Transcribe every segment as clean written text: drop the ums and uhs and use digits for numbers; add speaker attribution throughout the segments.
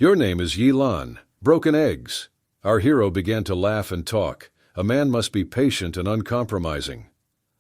Speaker 1: Your name is Yilan, broken eggs. Our hero began to laugh and talk. A man must be patient and uncompromising.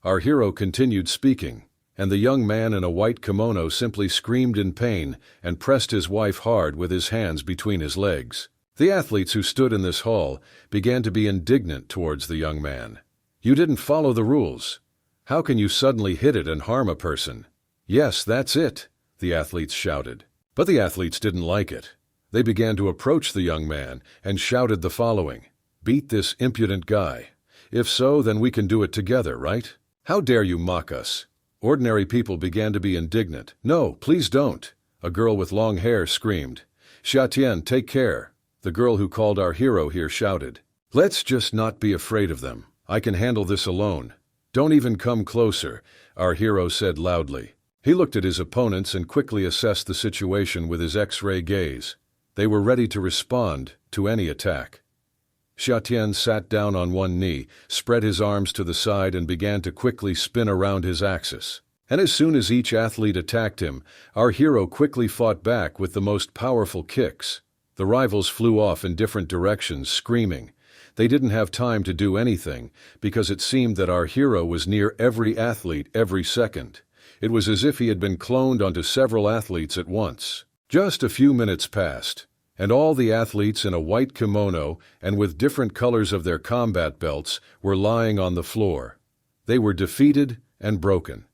Speaker 1: Our hero continued speaking, and the young man in a white kimono simply screamed in pain and pressed his wife hard with his hands between his legs. The athletes who stood in this hall began to be indignant towards the young man. You didn't follow the rules. How can you suddenly hit it and harm a person? Yes, that's it, the athletes shouted. But the athletes didn't like it. They began to approach the young man and shouted the following: "Beat this impudent guy. If so, then we can do it together, right? How dare you mock us?" Ordinary people began to be indignant. "No, please don't," a girl with long hair screamed. "Xiatian, take care," the girl who called our hero here shouted. "Let's just not be afraid of them. I can handle this alone. Don't even come closer," our hero said loudly. He looked at his opponents and quickly assessed the situation with his X-ray gaze. They were ready to respond to any attack. Xiatian sat down on one knee, spread his arms to the side and began to quickly spin around his axis. And as soon as each athlete attacked him, our hero quickly fought back with the most powerful kicks. The rivals flew off in different directions, screaming. They didn't have time to do anything, because it seemed that our hero was near every athlete every second. It was as if he had been cloned onto several athletes at once. Just a few minutes passed, and all the athletes in a white kimono and with different colors of their combat belts were lying on the floor. They were defeated and broken.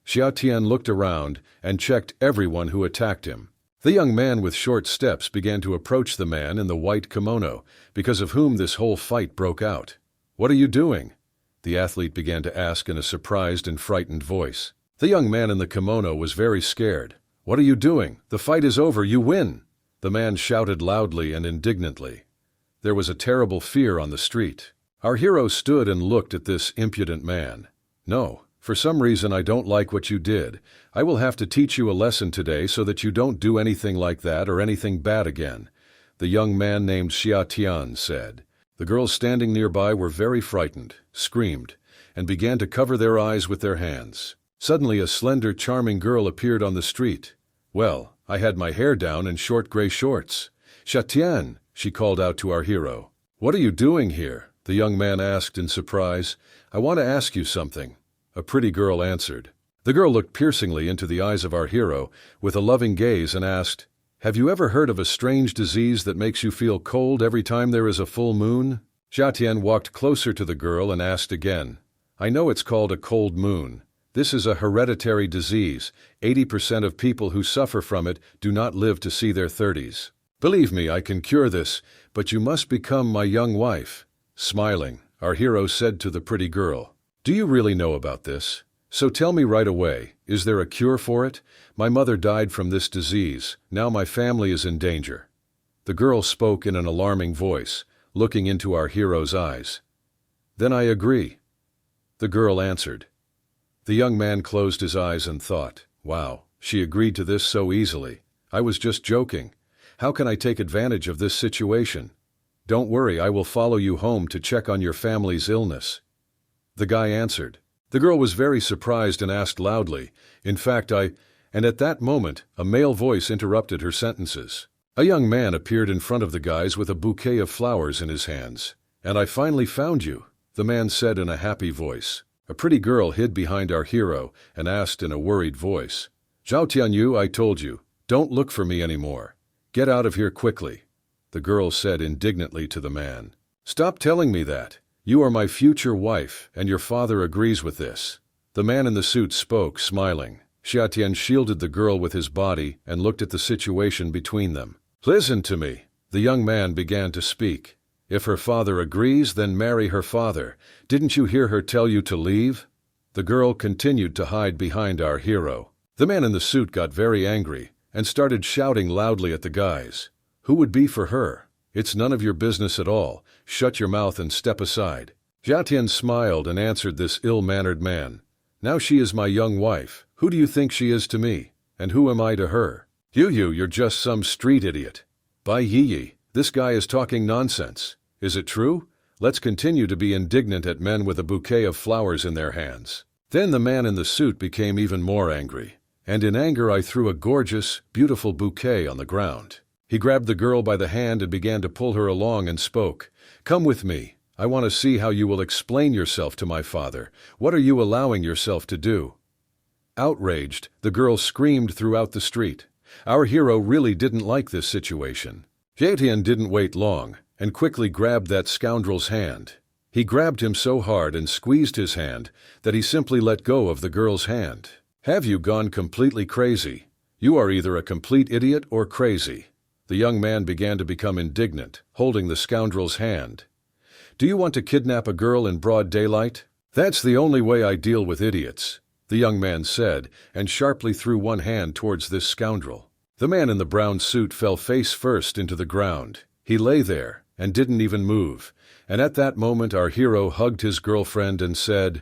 Speaker 1: Xiatian looked around and checked everyone who attacked him. The young man with short steps began to approach the man in the white kimono, because of whom this whole fight broke out. "What are you doing?" the athlete began to ask in a surprised and frightened voice. The young man in the kimono was very scared. "What are you doing? The fight is over, you win!" the man shouted loudly and indignantly. There was a terrible fear on the street. Our hero stood and looked at this impudent man. "No, for some reason I don't like what you did. I will have to teach you a lesson today so that you don't do anything like that or anything bad again," the young man named Xiatian said. The girls standing nearby were very frightened, screamed, and began to cover their eyes with their hands. Suddenly a slender, charming girl appeared on the street. "Well, I had my hair down and short gray shorts." "Xiatian," she called out to our hero. "What are you doing here?" the young man asked in surprise. "I want to ask you something," a pretty girl answered. The girl looked piercingly into the eyes of our hero with a loving gaze and asked, "Have you ever heard of a strange disease that makes you feel cold every time there is a full moon?" Xiatian walked closer to the girl and asked again. "I know it's called a cold moon. This is a hereditary disease. 80% of people who suffer from it do not live to see their 30s. Believe me, I can cure this, but you must become my young wife." Smiling, our hero said to the pretty girl, "Do you really know about this? So tell me right away, is there a cure for it? My mother died from this disease. Now my family is in danger." The girl spoke in an alarming voice, looking into our hero's eyes. "Then I agree," the girl answered. The young man closed his eyes and thought, "Wow, she agreed to this so easily. I was just joking. How can I take advantage of this situation? Don't worry, I will follow you home to check on your family's illness," the guy answered. The girl was very surprised and asked loudly, "In fact, And at that moment, a male voice interrupted her sentences. A young man appeared in front of the guys with a bouquet of flowers in his hands. "And I finally found you," the man said in a happy voice. A pretty girl hid behind our hero and asked in a worried voice, "Zhao Tianyu, I told you, don't look for me anymore. Get out of here quickly," the girl said indignantly to the man. "Stop telling me that. You are my future wife, and your father agrees with this." The man in the suit spoke, smiling. Xiatian shielded the girl with his body and looked at the situation between them. "Listen to me," the young man began to speak. "If her father agrees, then marry her father. Didn't you hear her tell you to leave?" The girl continued to hide behind our hero. The man in the suit got very angry and started shouting loudly at the guys. "Who would be for her? It's none of your business at all. Shut your mouth and step aside." Xiatian smiled and answered this ill-mannered man. "Now she is my young wife. Who do you think she is to me? And who am I to her? You're just some street idiot." "By Yi, this guy is talking nonsense. Is it true? Let's continue to be indignant at men with a bouquet of flowers in their hands." Then the man in the suit became even more angry, and in anger I threw a gorgeous, beautiful bouquet on the ground. He grabbed the girl by the hand and began to pull her along and spoke. "Come with me. I want to see how you will explain yourself to my father. What are you allowing yourself to do?" Outraged, the girl screamed throughout the street. Our hero really didn't like this situation. Xiatian didn't wait long and quickly grabbed that scoundrel's hand. He grabbed him so hard and squeezed his hand that he simply let go of the girl's hand. "Have you gone completely crazy? You are either a complete idiot or crazy." The young man began to become indignant, holding the scoundrel's hand. "Do you want to kidnap a girl in broad daylight? That's the only way I deal with idiots," the young man said, and sharply threw one hand towards this scoundrel. The man in the brown suit fell face first into the ground. He lay there and didn't even move, and at that moment our hero hugged his girlfriend and said,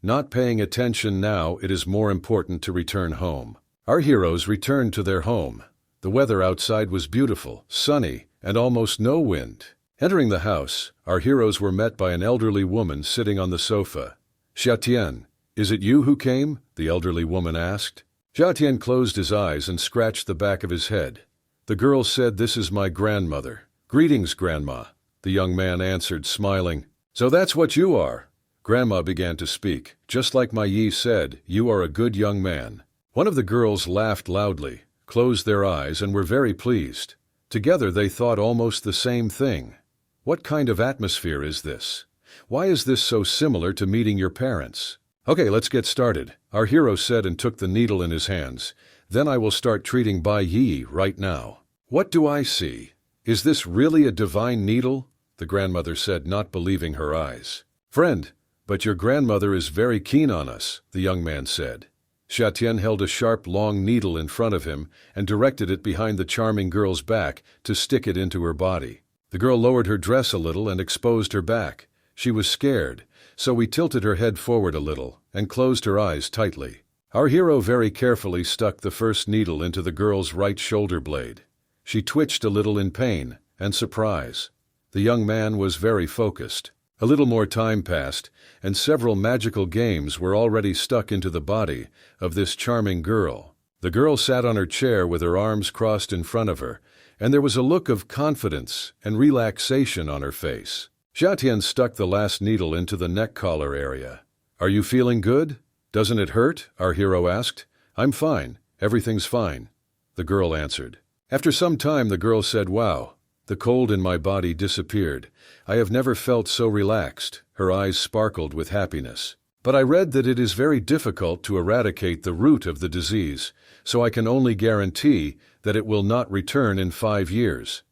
Speaker 1: "Not paying attention now, it is more important to return home." Our heroes returned to their home. The weather outside was beautiful, sunny, and almost no wind. Entering the house, our heroes were met by an elderly woman sitting on the sofa. "Xiatian, is it you who came?" the elderly woman asked. Xiatian closed his eyes and scratched the back of his head. The girl said, "This is my grandmother." "Greetings, Grandma," the young man answered, smiling. "So that's what you are." Grandma began to speak. "Just like my Yi said, you are a good young man." One of the girls laughed loudly, closed their eyes, and were very pleased. Together they thought almost the same thing. What kind of atmosphere is this? Why is this so similar to meeting your parents? "Okay, let's get started," our hero said and took the needle in his hands. "Then I will start treating Bai Yi right now." "What do I see? Is this really a divine needle?" the grandmother said, not believing her eyes. "Friend, but your grandmother is very keen on us," the young man said. Xiatian held a sharp, long needle in front of him and directed it behind the charming girl's back to stick it into her body. The girl lowered her dress a little and exposed her back. She was scared, so we tilted her head forward a little and closed her eyes tightly. Our hero very carefully stuck the first needle into the girl's right shoulder blade. She twitched a little in pain and surprise. The young man was very focused. A little more time passed, and several magical games were already stuck into the body of this charming girl. The girl sat on her chair with her arms crossed in front of her, and there was a look of confidence and relaxation on her face. Xiatian stuck the last needle into the neck collar area. "Are you feeling good? Doesn't it hurt?" our hero asked. "I'm fine. Everything's fine," the girl answered. After some time the girl said, "Wow, the cold in my body disappeared. I have never felt so relaxed." Her eyes sparkled with happiness. "But I read that it is very difficult to eradicate the root of the disease, so I can only guarantee that it will not return in 5 years,"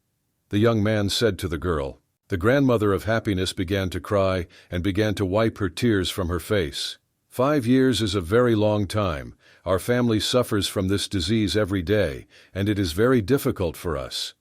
Speaker 1: the young man said to the girl. The grandmother of happiness began to cry and began to wipe her tears from her face. 5 years is a very long time. Our family suffers from this disease every day, and it is very difficult for us."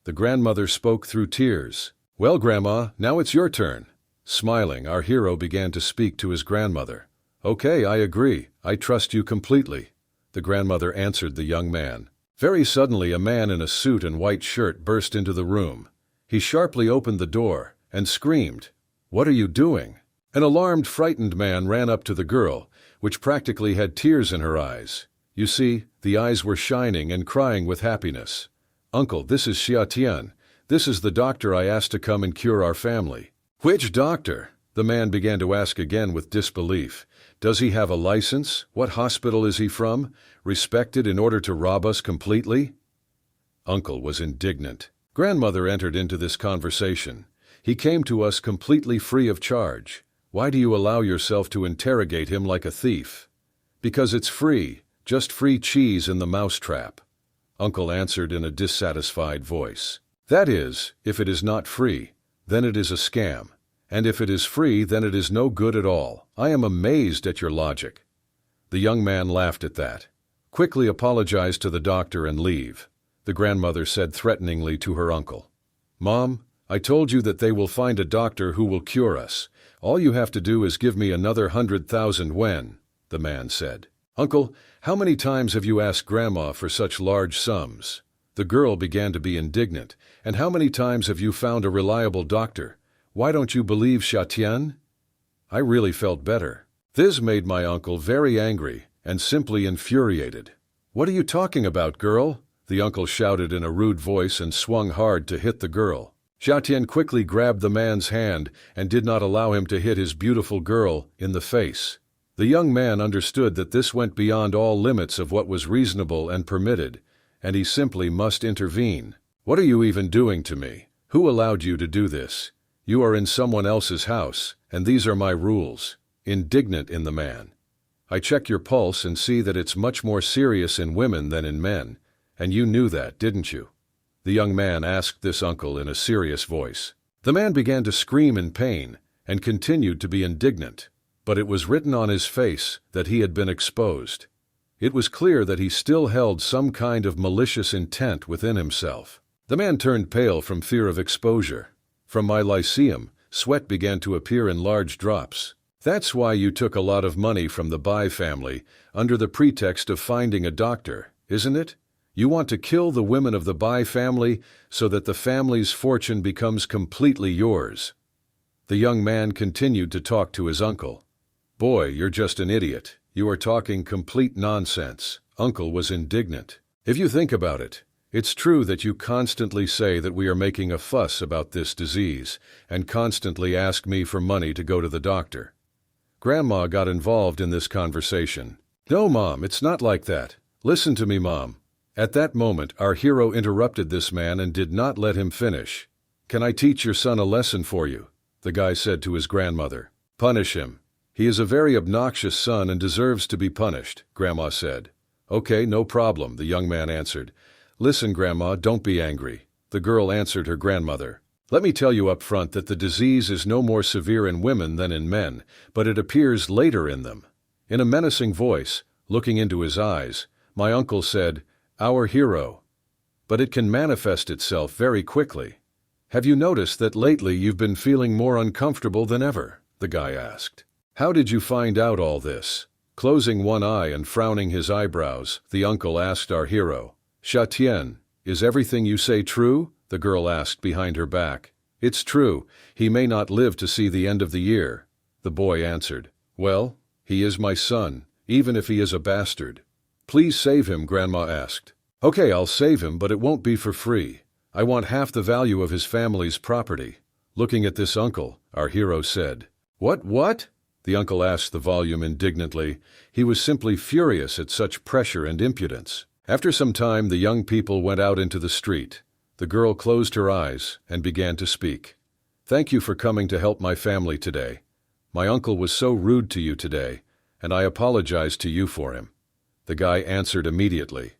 Speaker 1: The grandmother spoke through tears. "Well, Grandma, now it's your turn." Smiling, our hero began to speak to his grandmother. "Okay, I agree. I trust you completely," the grandmother answered the young man. Very suddenly a man in a suit and white shirt burst into the room. He sharply opened the door and screamed, "What are you doing?" An alarmed, frightened man ran up to the girl, which practically had tears in her eyes. You see, the eyes were shining and crying with happiness. "Uncle, this is Xiatian. This is the doctor I asked to come and cure our family." "Which doctor?" the man began to ask again with disbelief. "Does he have a license? What hospital is he from? Respected in order to rob us completely?" Uncle was indignant. Grandmother entered into this conversation. "He came to us completely free of charge. Why do you allow yourself to interrogate him like a thief?" "Because it's free, just free cheese in the mousetrap," Uncle answered in a dissatisfied voice. "That is, if it is not free, then it is a scam. And if it is free, then it is no good at all. I am amazed at your logic." The young man laughed at that. "Quickly apologize to the doctor and leave," the grandmother said threateningly to her uncle. "Mom, I told you that they will find a doctor who will cure us. All you have to do is give me another 100,000 yuan, the man said. "Uncle, how many times have you asked Grandma for such large sums?" The girl began to be indignant. "And how many times have you found a reliable doctor? Why don't you believe Xiatian?" I really felt better. This made my uncle very angry and simply infuriated. "What are you talking about, girl?" the uncle shouted in a rude voice and swung hard to hit the girl. Xia Tian quickly grabbed the man's hand and did not allow him to hit his beautiful girl in the face. The young man understood that this went beyond all limits of what was reasonable and permitted, and he simply must intervene. "What are you even doing to me? Who allowed you to do this? You are in someone else's house, and these are my rules." Indignant in the man. "I check your pulse and see that it's much more serious in women than in men, and you knew that, didn't you?" The young man asked this uncle in a serious voice. The man began to scream in pain and continued to be indignant, but it was written on his face that he had been exposed. It was clear that he still held some kind of malicious intent within himself. The man turned pale from fear of exposure. "From my lyceum, sweat began to appear in large drops. That's why you took a lot of money from the Bai family under the pretext of finding a doctor, isn't it? You want to kill the women of the Bai family so that the family's fortune becomes completely yours." The young man continued to talk to his uncle. "Boy, you're just an idiot. You are talking complete nonsense." Uncle was indignant. "If you think about it, it's true that you constantly say that we are making a fuss about this disease and constantly ask me for money to go to the doctor." Grandma got involved in this conversation. "No, Mom, it's not like that. Listen to me, Mom." At that moment, our hero interrupted this man and did not let him finish. "Can I teach your son a lesson for you?" the guy said to his grandmother. "Punish him. He is a very obnoxious son and deserves to be punished," Grandma said. "Okay, no problem," the young man answered. "Listen, Grandma, don't be angry," the girl answered her grandmother. "Let me tell you up front that the disease is no more severe in women than in men, but it appears later in them." In a menacing voice, looking into his eyes, my uncle said, "Our hero. But it can manifest itself very quickly. Have you noticed that lately you've been feeling more uncomfortable than ever?" the guy asked. "How did you find out all this?" Closing one eye and frowning his eyebrows, the uncle asked our hero. "Xia Tian, is everything you say true?" the girl asked behind her back. "It's true. He may not live to see the end of the year," the boy answered. "Well, he is my son, even if he is a bastard." "Please save him," Grandma asked. "Okay, I'll save him, but it won't be for free. I want half the value of his family's property." Looking at this uncle, our hero said. What? The uncle asked the volume indignantly. He was simply furious at such pressure and impudence. After some time, the young people went out into the street. The girl closed her eyes and began to speak. "Thank you for coming to help my family today. My uncle was so rude to you today, and I apologize to you for him." The guy answered immediately.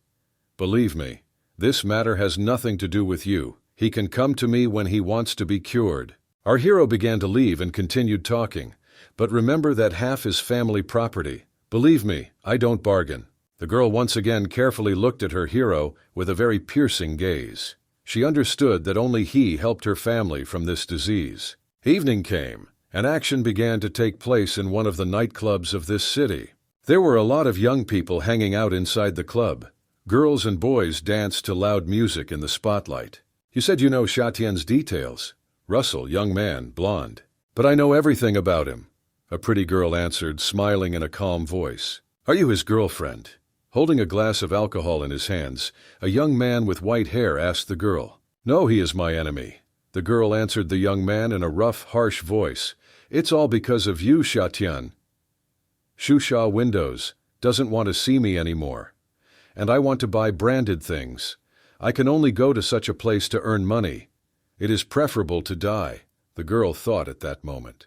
Speaker 1: "Believe me, this matter has nothing to do with you. He can come to me when he wants to be cured." Our hero began to leave and continued talking. "But remember that half is family property. Believe me, I don't bargain." The girl once again carefully looked at her hero with a very piercing gaze. She understood that only he helped her family from this disease. Evening came, and action began to take place in one of the nightclubs of this city. There were a lot of young people hanging out inside the club. Girls and boys danced to loud music in the spotlight. "You said you know Xia Tian's details." Russell, young man, blonde. "But I know everything about him," a pretty girl answered, smiling in a calm voice. "Are you his girlfriend?" Holding a glass of alcohol in his hands, a young man with white hair asked the girl. "No, he is my enemy," the girl answered the young man in a rough, harsh voice. "It's all because of you, Xia Tian. Shusha Windows doesn't want to see me anymore. And I want to buy branded things. I can only go to such a place to earn money. It is preferable to die," the girl thought at that moment.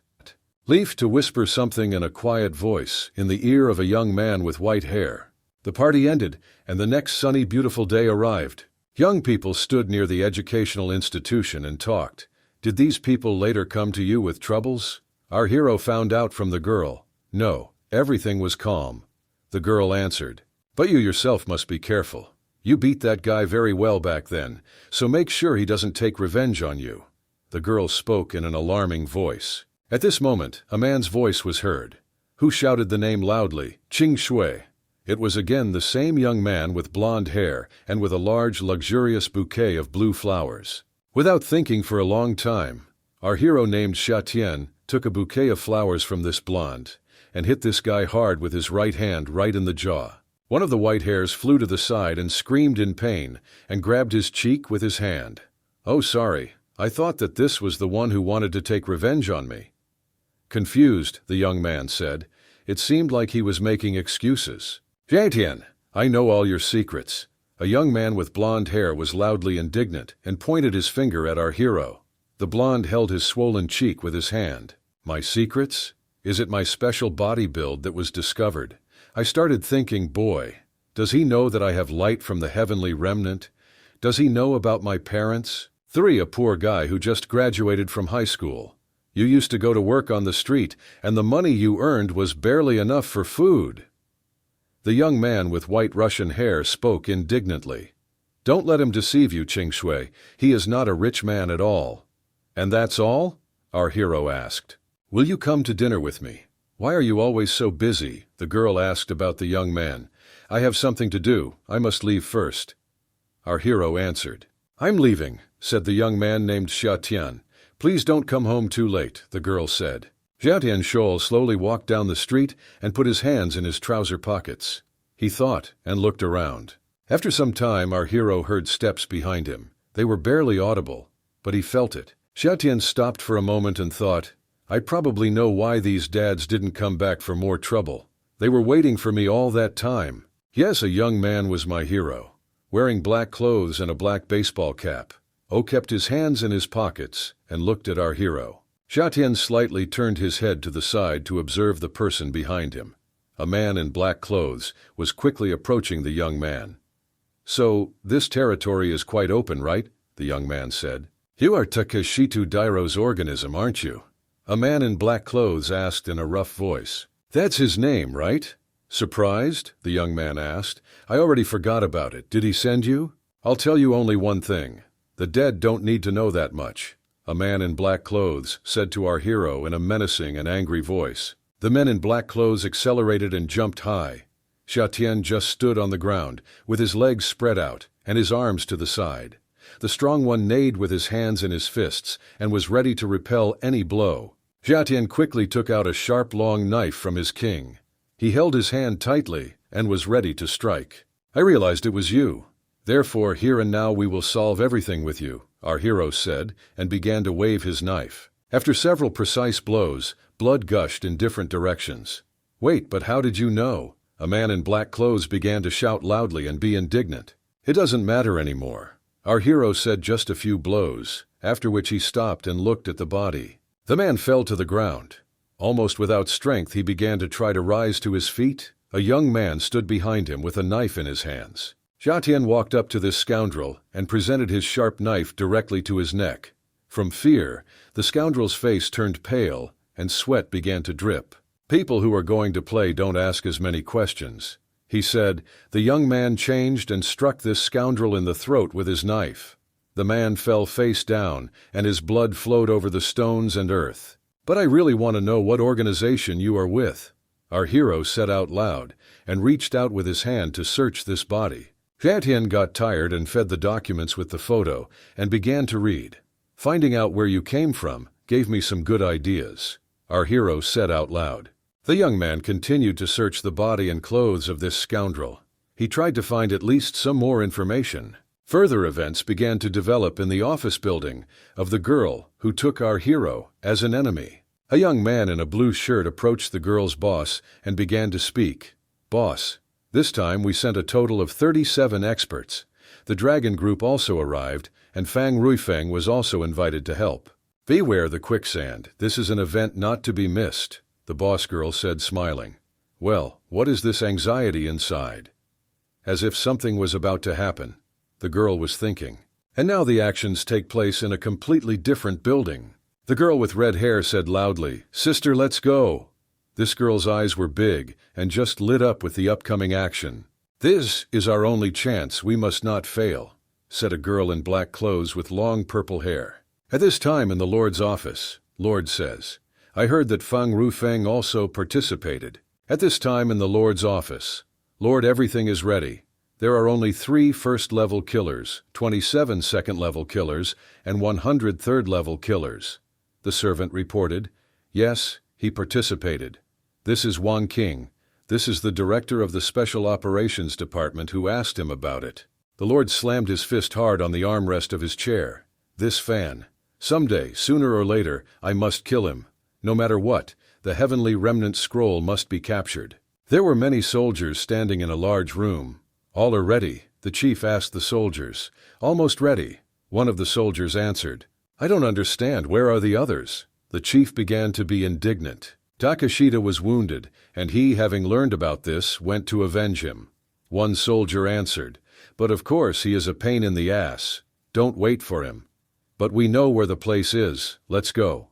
Speaker 1: Leaf to whisper something in a quiet voice in the ear of a young man with white hair. The party ended, and the next sunny, beautiful day arrived. Young people stood near the educational institution and talked. Did these people later come to you with troubles? Our hero found out from the girl. No, everything was calm. The girl answered. But you yourself must be careful. You beat that guy very well back then, so make sure he doesn't take revenge on you. The girl spoke in an alarming voice. At this moment, a man's voice was heard. Who shouted the name loudly? Qing Shui. It was again the same young man with blonde hair and with a large, luxurious bouquet of blue flowers. Without thinking for a long time, our hero named Xia Tian took a bouquet of flowers from this blonde and hit this guy hard with his right hand right in the jaw. One of the white hairs flew to the side and screamed in pain and grabbed his cheek with his hand. "Oh, sorry. I thought that this was the one who wanted to take revenge on me." Confused, the young man said. It seemed like he was making excuses. "Jiatian, I know all your secrets." A young man with blonde hair was loudly indignant and pointed his finger at our hero. The blonde held his swollen cheek with his hand. "My secrets? Is it my special body build that was discovered?" I started thinking, boy, does he know that I have light from the heavenly remnant? Does he know about my parents? 3. A poor guy who just graduated from high school. You used to go to work on the street, and the money you earned was barely enough for food. The young man with white Russian hair spoke indignantly. "Don't let him deceive you, Qingshui. He is not a rich man at all." "And that's all?" our hero asked. "Will you come to dinner with me?" "Why are you always so busy?" the girl asked about the young man. "I have something to do. I must leave first." Our hero answered. "I'm leaving," said the young man named Xiatian. "Please don't come home too late," the girl said. Xiatian Shoal slowly walked down the street and put his hands in his trouser pockets. He thought and looked around. After some time, our hero heard steps behind him. They were barely audible, but he felt it. Xiatian stopped for a moment and thought, "I probably know why these dads didn't come back for more trouble. They were waiting for me all that time." Yes, a young man was my hero, wearing black clothes and a black baseball cap. O kept his hands in his pockets and looked at our hero. Xiatian slightly turned his head to the side to observe the person behind him. A man in black clothes was quickly approaching the young man. "So, this territory is quite open, right?" the young man said. "You are Takeshitu Dairo's organism, aren't you?" a man in black clothes asked in a rough voice. "That's his name, right?" Surprised, the young man asked. "I already forgot about it. Did he send you?" "I'll tell you only one thing. The dead don't need to know that much," a man in black clothes said to our hero in a menacing and angry voice. The men in black clothes accelerated and jumped high. Xiatian just stood on the ground, with his legs spread out and his arms to the side. The strong one neighed with his hands in his fists and was ready to repel any blow. Xiatian quickly took out a sharp long knife from his king. He held his hand tightly and was ready to strike. "I realized it was you. Therefore, here and now we will solve everything with you," our hero said, and began to wave his knife. After several precise blows, blood gushed in different directions. "Wait, but how did you know?" a man in black clothes began to shout loudly and be indignant. "It doesn't matter anymore," our hero said. "Just a few blows," after which he stopped and looked at the body. The man fell to the ground. Almost without strength, he began to try to rise to his feet. A young man stood behind him with a knife in his hands. Xiatian walked up to this scoundrel and presented his sharp knife directly to his neck. From fear, the scoundrel's face turned pale and sweat began to drip. "People who are going to play don't ask as many questions," he said. The young man changed and struck this scoundrel in the throat with his knife. The man fell face down, and his blood flowed over the stones and earth. "But I really want to know what organization you are with," our hero said out loud, and reached out with his hand to search this body. Xiatian got tired and fed the documents with the photo, and began to read. "Finding out where you came from gave me some good ideas," our hero said out loud. The young man continued to search the body and clothes of this scoundrel. He tried to find at least some more information. Further events began to develop in the office building of the girl who took our hero as an enemy. A young man in a blue shirt approached the girl's boss and began to speak. "Boss, this time we sent a total of 37 experts. The Dragon Group also arrived, and Fang Ruifeng was also invited to help. Beware the quicksand. This is an event not to be missed," the boss girl said, smiling. "Well, what is this anxiety inside?" As if something was about to happen, the girl was thinking. And now the actions take place in a completely different building. The girl with red hair said loudly, "Sister, let's go." This girl's eyes were big and just lit up with the upcoming action. "This is our only chance. We must not fail," said a girl in black clothes with long purple hair. At this time in the Lord's office, Lord says, "I heard that Fang Ruifeng also participated." At this time in the Lord's office, "Lord, everything is ready. There are only 3 first-level killers, 27 second-level killers, and 100 third-level killers." The servant reported, "Yes, he participated. This is Wang King, This is the director of the Special Operations Department who asked him about it. The Lord slammed his fist hard on the armrest of his chair. This fan. Someday, sooner or later, I must kill him. No matter what, the heavenly remnant scroll must be captured. There were many soldiers standing in a large room. All are ready, the chief asked the soldiers. Almost ready. One of the soldiers answered. I don't understand, where are the others? The chief began to be indignant. Takashita was wounded, and he, having learned about this, went to avenge him. One soldier answered, but of course he is a pain in the ass. Don't wait for him. But we know where the place is, let's go.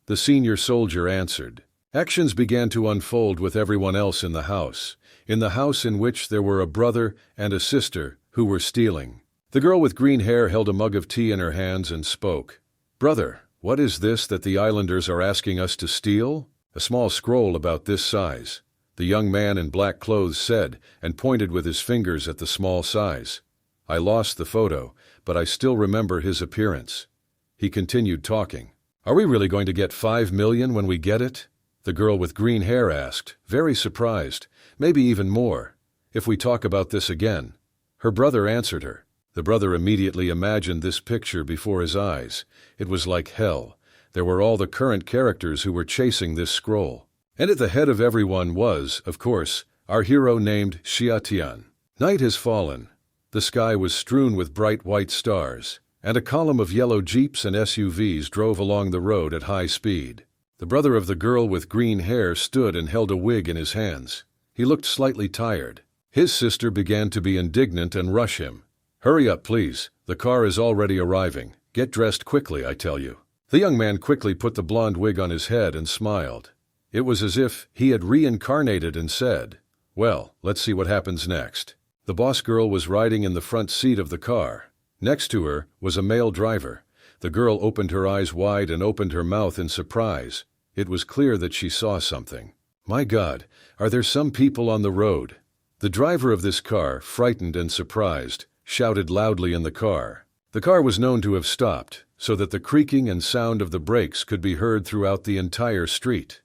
Speaker 1: The senior soldier answered. Actions began to unfold with everyone else in the house in which there were a brother and a sister who were stealing. The girl with green hair held a mug of tea in her hands and spoke. Brother, what is this that the islanders are asking us to steal? A small scroll about this size. The young man in black clothes said, and pointed with his fingers at the small size. I lost the photo, but I still remember his appearance. He continued talking. Are we really going to get 5 million when we get it? The girl with green hair asked, very surprised, maybe even more. If we talk about this again. Her brother answered her. The brother immediately imagined this picture before his eyes. It was like hell. There were all the current characters who were chasing this scroll. And at the head of everyone was, of course, our hero named Xiatian. Night has fallen. The sky was strewn with bright white stars, and a column of yellow jeeps and SUVs drove along the road at high speed. The brother of the girl with green hair stood and held a wig in his hands. He looked slightly tired. His sister began to be indignant and rush him. Hurry up, please. The car is already arriving. Get dressed quickly, I tell you. The young man quickly put the blonde wig on his head and smiled. It was as if he had reincarnated and said, well, let's see what happens next. The boss girl was riding in the front seat of the car. Next to her was a male driver. The girl opened her eyes wide and opened her mouth in surprise. It was clear that she saw something. My God, are there some people on the road? The driver of this car, frightened and surprised, shouted loudly in the car. The car was known to have stopped, so that the creaking and sound of the brakes could be heard throughout the entire street.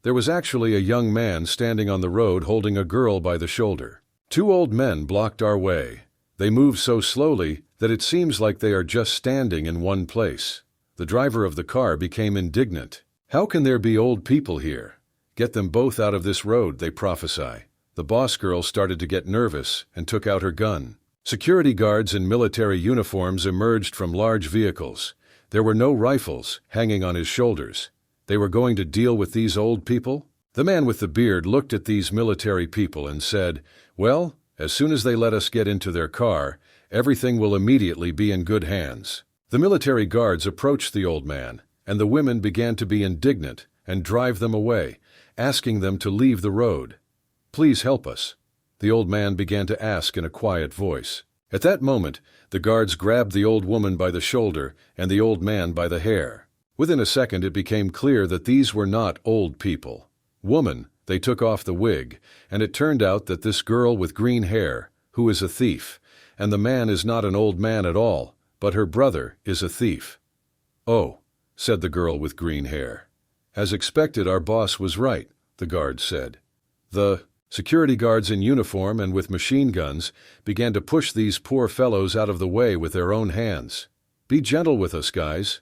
Speaker 1: There was actually a young man standing on the road holding a girl by the shoulder. 2 old men blocked our way. They moved so slowly that it seems like they are just standing in one place. The driver of the car became indignant. How can there be old people here? Get them both out of this road, they prophesy. The boss girl started to get nervous and took out her gun. Security guards in military uniforms emerged from large vehicles. There were no rifles hanging on his shoulders. They were going to deal with these old people? The man with the beard looked at these military people and said, well, as soon as they let us get into their car, everything will immediately be in good hands. The military guards approached the old man, and the women began to be indignant and drive them away, asking them to leave the road. Please help us. The old man began to ask in a quiet voice. At that moment, the guards grabbed the old woman by the shoulder and the old man by the hair. Within a second it became clear that these were not old people. Woman, they took off the wig, and it turned out that this girl with green hair, who is a thief, and the man is not an old man at all, but her brother is a thief. Oh, said the girl with green hair. As expected, our boss was right, the guard said. The security guards in uniform and with machine guns began to push these poor fellows out of the way with their own hands. Be gentle with us, guys.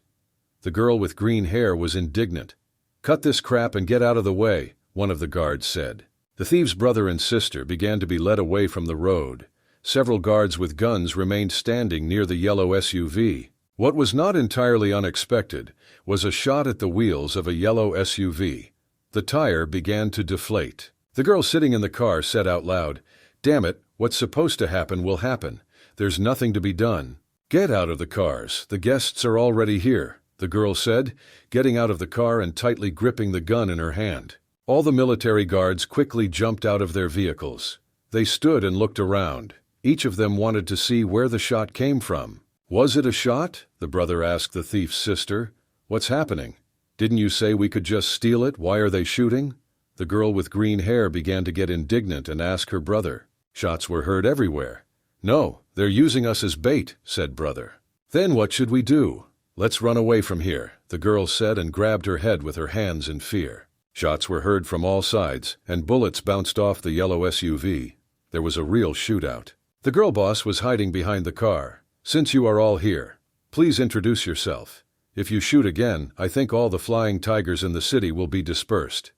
Speaker 1: The girl with green hair was indignant. Cut this crap and get out of the way, one of the guards said. The thief's brother and sister began to be led away from the road. Several guards with guns remained standing near the yellow SUV. What was not entirely unexpected was a shot at the wheels of a yellow SUV. The tire began to deflate. The girl sitting in the car said out loud, "Damn it, what's supposed to happen will happen. There's nothing to be done." "Get out of the cars, the guests are already here," the girl said, getting out of the car and tightly gripping the gun in her hand. All the military guards quickly jumped out of their vehicles. They stood and looked around. Each of them wanted to see where the shot came from. "Was it a shot?" the brother asked the thief's sister. "What's happening? Didn't you say we could just steal it? Why are they shooting?" The girl with green hair began to get indignant and ask her brother. "Shots were heard everywhere." "No, they're using us as bait," said brother. "Then what should we do?" "Let's run away from here," the girl said and grabbed her head with her hands in fear. Shots were heard from all sides, and bullets bounced off the yellow SUV. There was a real shootout. The girl boss was hiding behind the car. "Since you are all here, please introduce yourself. If you shoot again, I think all the flying tigers in the city will be dispersed."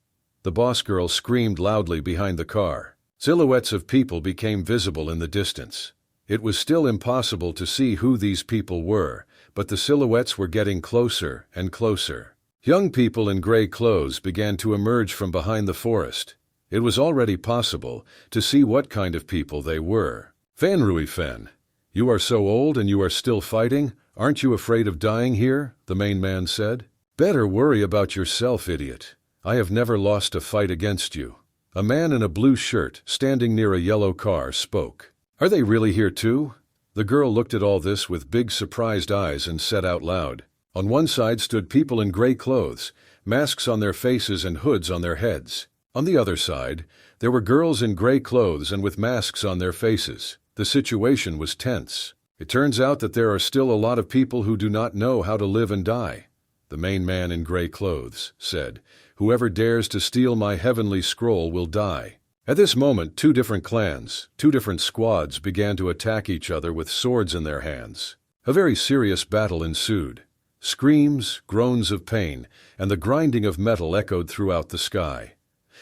Speaker 1: The boss girl screamed loudly behind the car. Silhouettes of people became visible in the distance. It was still impossible to see who these people were, but the silhouettes were getting closer and closer. Young people in gray clothes began to emerge from behind the forest. It was already possible to see what kind of people they were. "Fan Rui Fen, you are so old and you are still fighting? Aren't you afraid of dying here?" the main man said. "Better worry about yourself, idiot. I have never lost a fight against you." A man in a blue shirt, standing near a yellow car, spoke. "Are they really here too?" The girl looked at all this with big surprised eyes and said out loud. On one side stood people in gray clothes, masks on their faces and hoods on their heads. On the other side, there were girls in gray clothes and with masks on their faces. The situation was tense. "It turns out that there are still a lot of people who do not know how to live and die," the main man in gray clothes said. "Whoever dares to steal my heavenly scroll will die." At this moment, two different clans, two different squads began to attack each other with swords in their hands. A very serious battle ensued. Screams, groans of pain, and the grinding of metal echoed throughout the sky.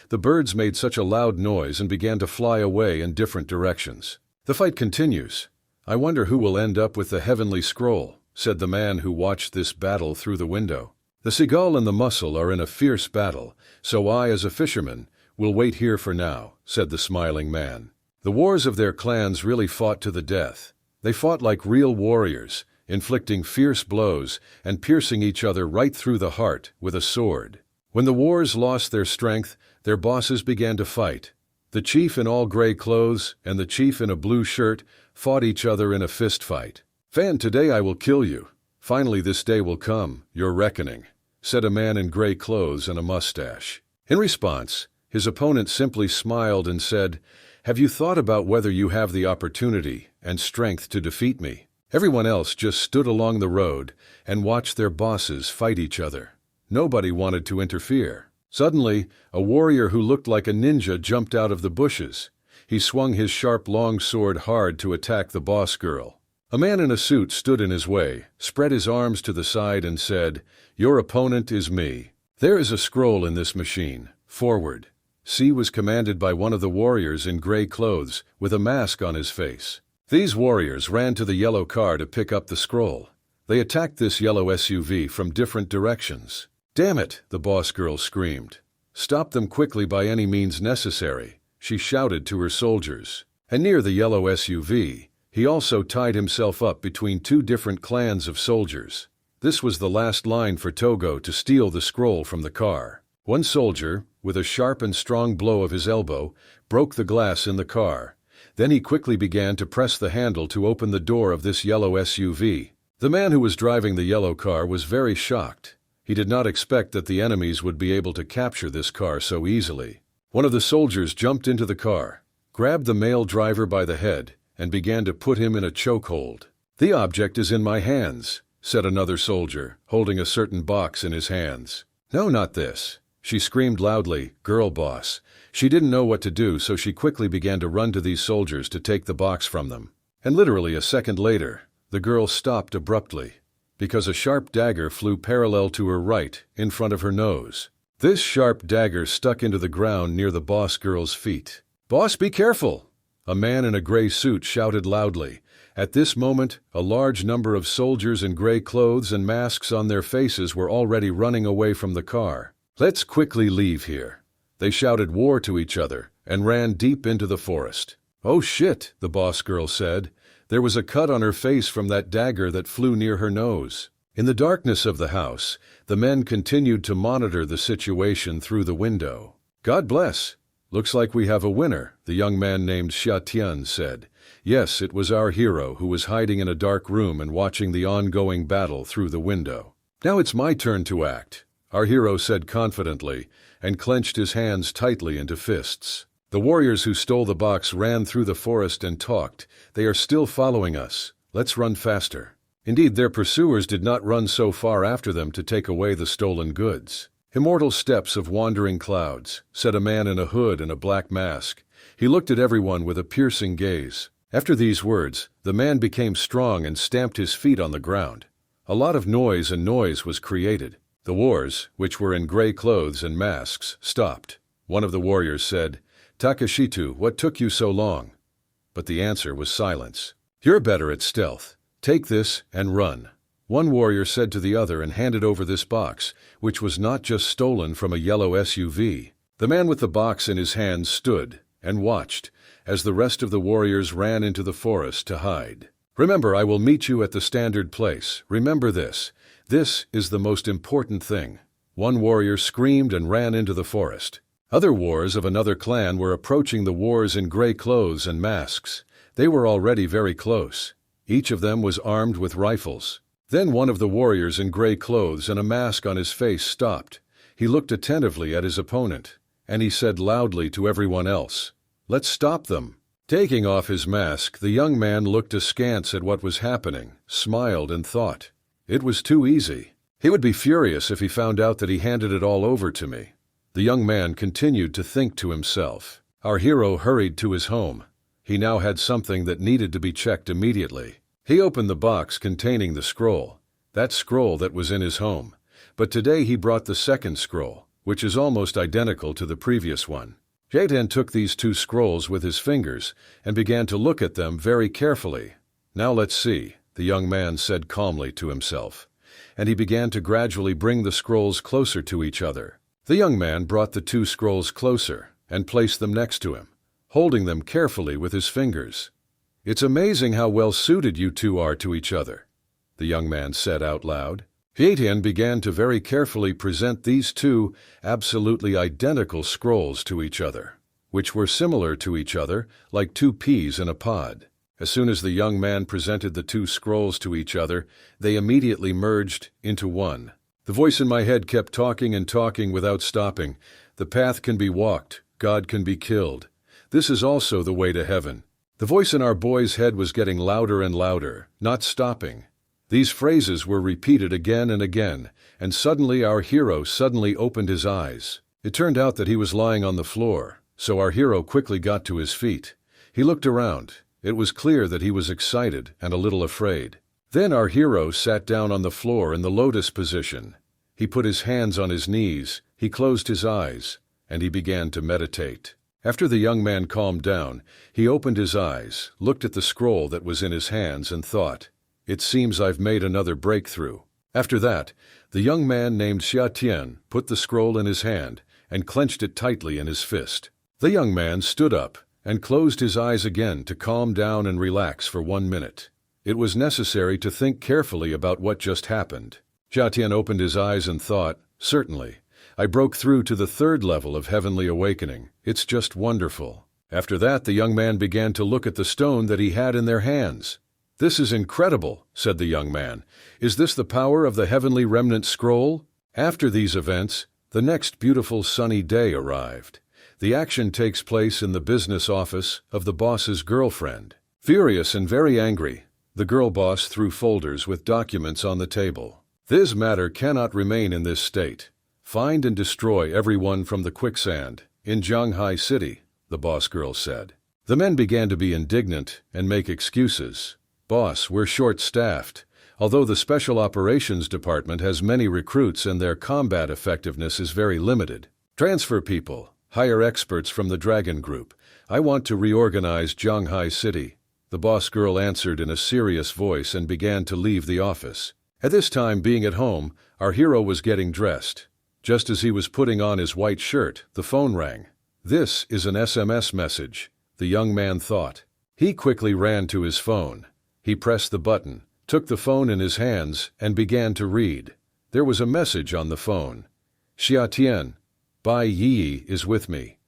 Speaker 1: The birds made such a loud noise and began to fly away in different directions. "The fight continues. I wonder who will end up with the heavenly scroll," said the man who watched this battle through the window. "The seagull and the mussel are in a fierce battle, so I, as a fisherman, will wait here for now," said the smiling man. The wars of their clans really fought to the death. They fought like real warriors, inflicting fierce blows and piercing each other right through the heart with a sword. When the wars lost their strength, their bosses began to fight. The chief in all gray clothes and the chief in a blue shirt fought each other in a fist fight. "Fan, today I will kill you. Finally this day will come, your reckoning," said a man in gray clothes and a mustache. In response, his opponent simply smiled and said, "Have you thought about whether you have the opportunity and strength to defeat me?" Everyone else just stood along the road and watched their bosses fight each other. Nobody wanted to interfere. Suddenly, a warrior who looked like a ninja jumped out of the bushes. He swung his sharp long sword hard to attack the boss girl. A man in a suit stood in his way, spread his arms to the side and said, "Your opponent is me. There is a scroll in this machine. Forward." C was commanded by one of the warriors in gray clothes with a mask on his face. These warriors ran to the yellow car to pick up the scroll. They attacked this yellow SUV from different directions. "Damn it!" the boss girl screamed. "Stop them quickly by any means necessary," she shouted to her soldiers. And near the yellow SUV, he also tied himself up between two different clans of soldiers. This was the last line for Togo to steal the scroll from the car. One soldier, with a sharp and strong blow of his elbow, broke the glass in the car. Then he quickly began to press the handle to open the door of this yellow SUV. The man who was driving the yellow car was very shocked. He did not expect that the enemies would be able to capture this car so easily. One of the soldiers jumped into the car, grabbed the male driver by the head, and began to put him in a chokehold. "The object is in my hands," said another soldier, holding a certain box in his hands. "No, not this," she screamed loudly, "girl boss." She didn't know what to do, so she quickly began to run to these soldiers to take the box from them. And literally a second later, the girl stopped abruptly, because a sharp dagger flew parallel to her right, in front of her nose. This sharp dagger stuck into the ground near the boss girl's feet. "Boss, be careful!" A man in a gray suit shouted loudly. At this moment, a large number of soldiers in gray clothes and masks on their faces were already running away from the car. "Let's quickly leave here." They shouted war to each other and ran deep into the forest. "Oh shit," the boss girl said. There was a cut on her face from that dagger that flew near her nose. In the darkness of the house, the men continued to monitor the situation through the window. "God bless. Looks like we have a winner," the young man named Xia Tian said. Yes, it was our hero who was hiding in a dark room and watching the ongoing battle through the window. "Now it's my turn to act," our hero said confidently, and clenched his hands tightly into fists. The warriors who stole the box ran through the forest and talked. "They are still following us. Let's run faster." Indeed, their pursuers did not run so far after them to take away the stolen goods. "Immortal steps of wandering clouds," said a man in a hood and a black mask. He looked at everyone with a piercing gaze. After these words, the man became strong and stamped his feet on the ground. A lot of noise was created. The warriors, which were in gray clothes and masks, stopped. One of the warriors said, "Takashitu, what took you so long?" But the answer was silence. "You're better at stealth. Take this and run." One warrior said to the other and handed over this box, which was not just stolen from a yellow SUV. The man with the box in his hands stood and watched as the rest of the warriors ran into the forest to hide. "Remember, I will meet you at the standard place. Remember this. This is the most important thing." One warrior screamed and ran into the forest. Other warriors of another clan were approaching the warriors in gray clothes and masks. They were already very close. Each of them was armed with rifles. Then one of the warriors in gray clothes and a mask on his face stopped. He looked attentively at his opponent, and he said loudly to everyone else, "Let's stop them." Taking off his mask, the young man looked askance at what was happening, smiled and thought, "It was too easy. He would be furious if he found out that he handed it all over to me." The young man continued to think to himself. Our hero hurried to his home. He now had something that needed to be checked immediately. He opened the box containing the scroll, that scroll that was in his home. But today he brought the second scroll, which is almost identical to the previous one. Jaitan took these two scrolls with his fingers and began to look at them very carefully. "Now let's see," the young man said calmly to himself. And he began to gradually bring the scrolls closer to each other. The young man brought the two scrolls closer and placed them next to him, holding them carefully with his fingers. "It's amazing how well suited you two are to each other," the young man said out loud. Jaitan began to very carefully present these two absolutely identical scrolls to each other, which were similar to each other like two peas in a pod. As soon as the young man presented the two scrolls to each other, they immediately merged into one. The voice in my head kept talking and talking without stopping. "The path can be walked, God can be killed. This is also the way to heaven." The voice in our boy's head was getting louder and louder, not stopping. These phrases were repeated again and again, and suddenly our hero opened his eyes. It turned out that he was lying on the floor, so our hero quickly got to his feet. He looked around. It was clear that he was excited and a little afraid. Then our hero sat down on the floor in the lotus position. He put his hands on his knees, he closed his eyes, and he began to meditate. After the young man calmed down, he opened his eyes, looked at the scroll that was in his hands and thought, "It seems I've made another breakthrough." After that, the young man named Xia Tian put the scroll in his hand and clenched it tightly in his fist. The young man stood up and closed his eyes again to calm down and relax for 1 minute. It was necessary to think carefully about what just happened. Xia Tian opened his eyes and thought, "Certainly. I broke through to the 3rd level of heavenly awakening. It's just wonderful." After that, the young man began to look at the stone that he had in their hands. "This is incredible," said the young man. "Is this the power of the heavenly remnant scroll?" After these events, the next beautiful sunny day arrived. The action takes place in the business office of the boss's girlfriend. Furious and very angry, the girl boss threw folders with documents on the table. "This matter cannot remain in this state. Find and destroy everyone from the quicksand in Zhanghai City," the boss girl said. The men began to be indignant and make excuses. "Boss, we're short-staffed. Although the Special Operations Department has many recruits and their combat effectiveness is very limited. Transfer people, hire experts from the Dragon Group. I want to reorganize Zhanghai City." The boss girl answered in a serious voice and began to leave the office. At this time, being at home, our hero was getting dressed. Just as he was putting on his white shirt, the phone rang. "This is an SMS message," the young man thought. He quickly ran to his phone. He pressed the button, took the phone in his hands, and began to read. There was a message on the phone. "Xia Tian, Bai Yi is with me.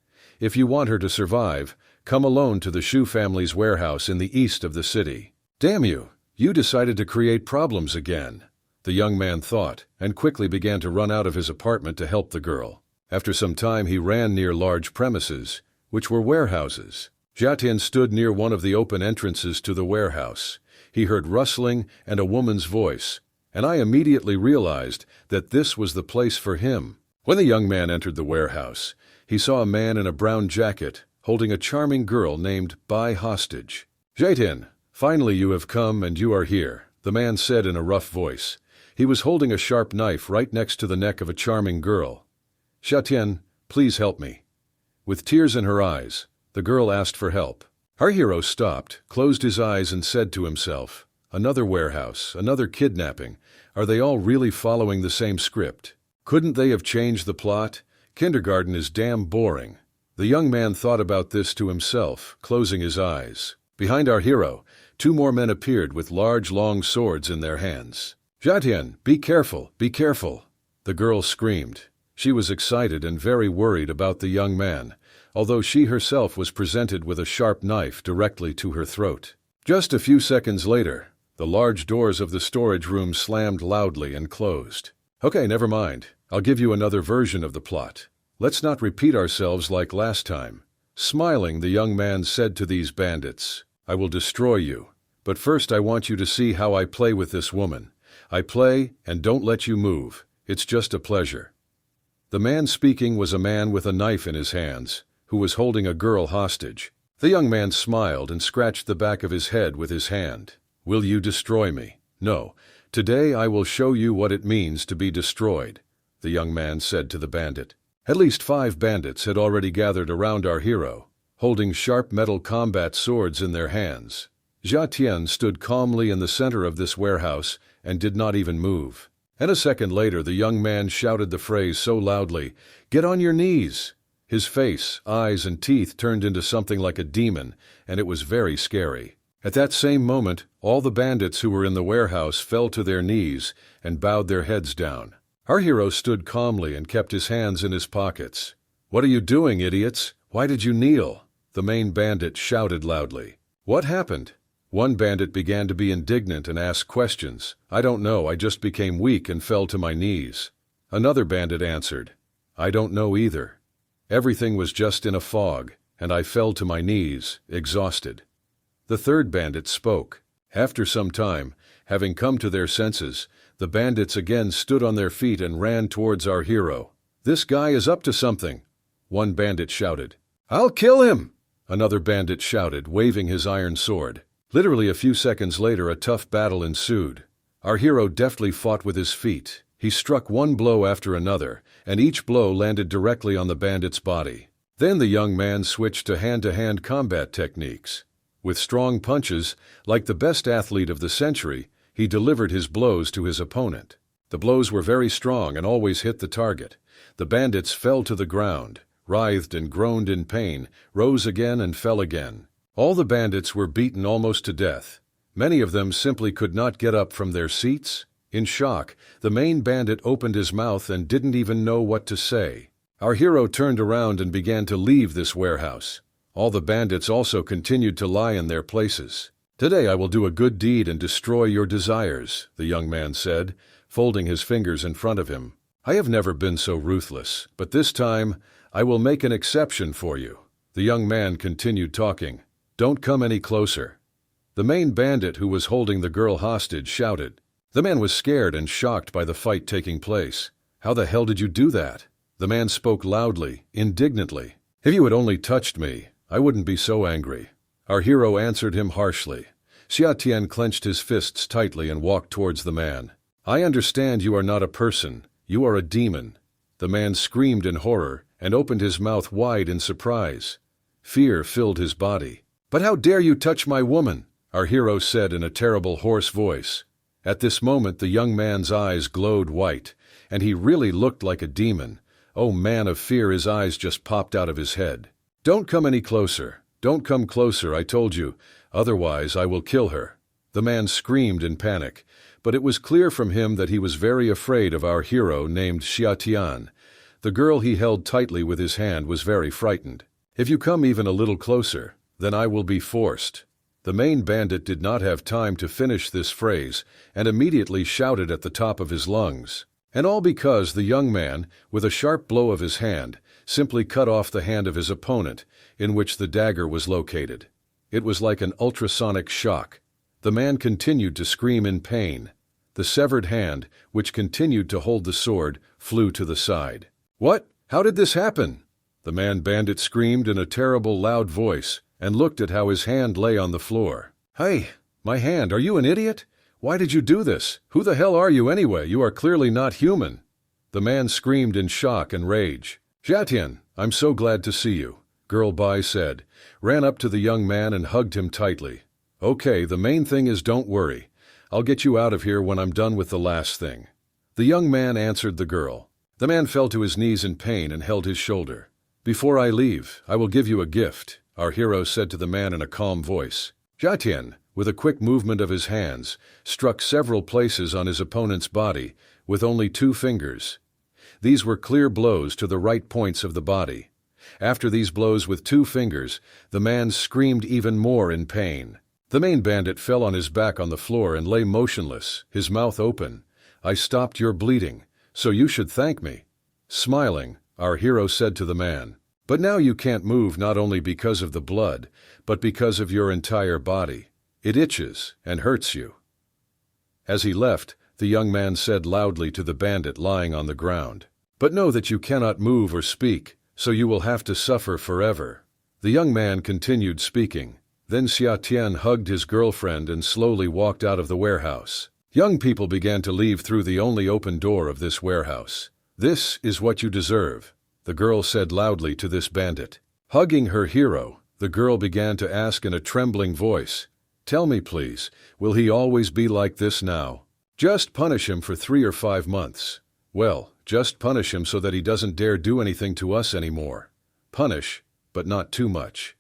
Speaker 1: If you want her to survive, come alone to the Shu family's warehouse in the east of the city." "Damn you! You decided to create problems again," the young man thought, and quickly began to run out of his apartment to help the girl. After some time he ran near large premises, which were warehouses. Xia Tian stood near one of the open entrances to the warehouse. He heard rustling and a woman's voice, and I immediately realized that this was the place for him. When the young man entered the warehouse, he saw a man in a brown jacket holding a charming girl named Bai hostage. "Jaitin, finally you have come and you are here," the man said in a rough voice. He was holding a sharp knife right next to the neck of a charming girl. "Xiatian, please help me." With tears in her eyes, the girl asked for help. Our hero stopped, closed his eyes and said to himself, "Another warehouse, another kidnapping. Are they all really following the same script? Couldn't they have changed the plot? Kindergarten is damn boring." The young man thought about this to himself, closing his eyes. Behind our hero, two more men appeared with large, long swords in their hands. "Xiatian, be careful, be careful!" the girl screamed. She was excited and very worried about the young man, although she herself was presented with a sharp knife directly to her throat. Just a few seconds later, the large doors of the storage room slammed loudly and closed. "Okay, never mind. I'll give you another version of the plot. Let's not repeat ourselves like last time." Smiling, the young man said to these bandits, "I will destroy you. But first I want you to see how I play with this woman. I play and don't let you move. It's just a pleasure." The man speaking was a man with a knife in his hands, who was holding a girl hostage. The young man smiled and scratched the back of his head with his hand. "Will you destroy me?" "No. Today I will show you what it means to be destroyed," the young man said to the bandit. At least 5 bandits had already gathered around our hero, holding sharp metal combat swords in their hands. Jia Tian stood calmly in the center of this warehouse and did not even move. And a second later the young man shouted the phrase so loudly, "Get on your knees!" His face, eyes, and teeth turned into something like a demon, and it was very scary. At that same moment, all the bandits who were in the warehouse fell to their knees and bowed their heads down. Our hero stood calmly and kept his hands in his pockets. "What are you doing, idiots? Why did you kneel?" the main bandit shouted loudly. "What happened?" One bandit began to be indignant and ask questions. "I don't know, I just became weak and fell to my knees." Another bandit answered, "I don't know either. Everything was just in a fog, and I fell to my knees, exhausted." The third bandit spoke. After some time, having come to their senses, the bandits again stood on their feet and ran towards our hero. "This guy is up to something," one bandit shouted. "I'll kill him," another bandit shouted, waving his iron sword. Literally a few seconds later, a tough battle ensued. Our hero deftly fought with his feet. He struck one blow after another, and each blow landed directly on the bandit's body. Then the young man switched to hand-to-hand combat techniques. With strong punches, like the best athlete of the century, he delivered his blows to his opponent. The blows were very strong and always hit the target. The bandits fell to the ground, writhed and groaned in pain, rose again and fell again. All the bandits were beaten almost to death. Many of them simply could not get up from their seats. In shock, the main bandit opened his mouth and didn't even know what to say. Our hero turned around and began to leave this warehouse. All the bandits also continued to lie in their places. "Today I will do a good deed and destroy your desires," the young man said, folding his fingers in front of him. "I have never been so ruthless, but this time I will make an exception for you." The young man continued talking. "Don't come any closer." The main bandit who was holding the girl hostage shouted. The man was scared and shocked by the fight taking place. "How the hell did you do that?" The man spoke loudly, indignantly. "If you had only touched me, I wouldn't be so angry." Our hero answered him harshly. Xia Tian clenched his fists tightly and walked towards the man. "I understand you are not a person. You are a demon." The man screamed in horror and opened his mouth wide in surprise. Fear filled his body. "But how dare you touch my woman?" our hero said in a terrible hoarse voice. At this moment the young man's eyes glowed white, and he really looked like a demon. Oh man of fear, his eyes just popped out of his head. "Don't come any closer. Don't come closer, I told you. Otherwise I will kill her." The man screamed in panic, but it was clear from him that he was very afraid of our hero named Xia Tian. The girl he held tightly with his hand was very frightened. "If you come even a little closer, then I will be forced." The main bandit did not have time to finish this phrase and immediately shouted at the top of his lungs. And all because the young man, with a sharp blow of his hand, simply cut off the hand of his opponent, in which the dagger was located. It was like an ultrasonic shock. The man continued to scream in pain. The severed hand, which continued to hold the sword, flew to the side. What? How did this happen? The man-bandit screamed in a terrible loud voice and looked at how his hand lay on the floor. Hey, my hand, are you an idiot? Why did you do this? Who the hell are you anyway? You are clearly not human. The man screamed in shock and rage. Jatian, I'm so glad to see you, Girl Bai said, ran up to the young man and hugged him tightly. Okay, the main thing is don't worry. I'll get you out of here when I'm done with the last thing. The young man answered the girl. The man fell to his knees in pain and held his shoulder. Before I leave, I will give you a gift, our hero said to the man in a calm voice. Jatian, with a quick movement of his hands, struck several places on his opponent's body with only 2 fingers. These were clear blows to the right points of the body. After these blows with 2 fingers, the man screamed even more in pain. The main bandit fell on his back on the floor and lay motionless, his mouth open. I stopped your bleeding, so you should thank me. Smiling, our hero said to the man. But now you can't move not only because of the blood, but because of your entire body. It itches and hurts you. As he left, the young man said loudly to the bandit lying on the ground. But know that you cannot move or speak, so you will have to suffer forever. The young man continued speaking. Then Xia Tian hugged his girlfriend and slowly walked out of the warehouse. Young people began to leave through the only open door of this warehouse. This is what you deserve, the girl said loudly to this bandit. Hugging her hero, the girl began to ask in a trembling voice, Tell me please, will he always be like this now? Just punish him for 3 or 5 months. Well, just punish him so that he doesn't dare do anything to us anymore. Punish, but not too much.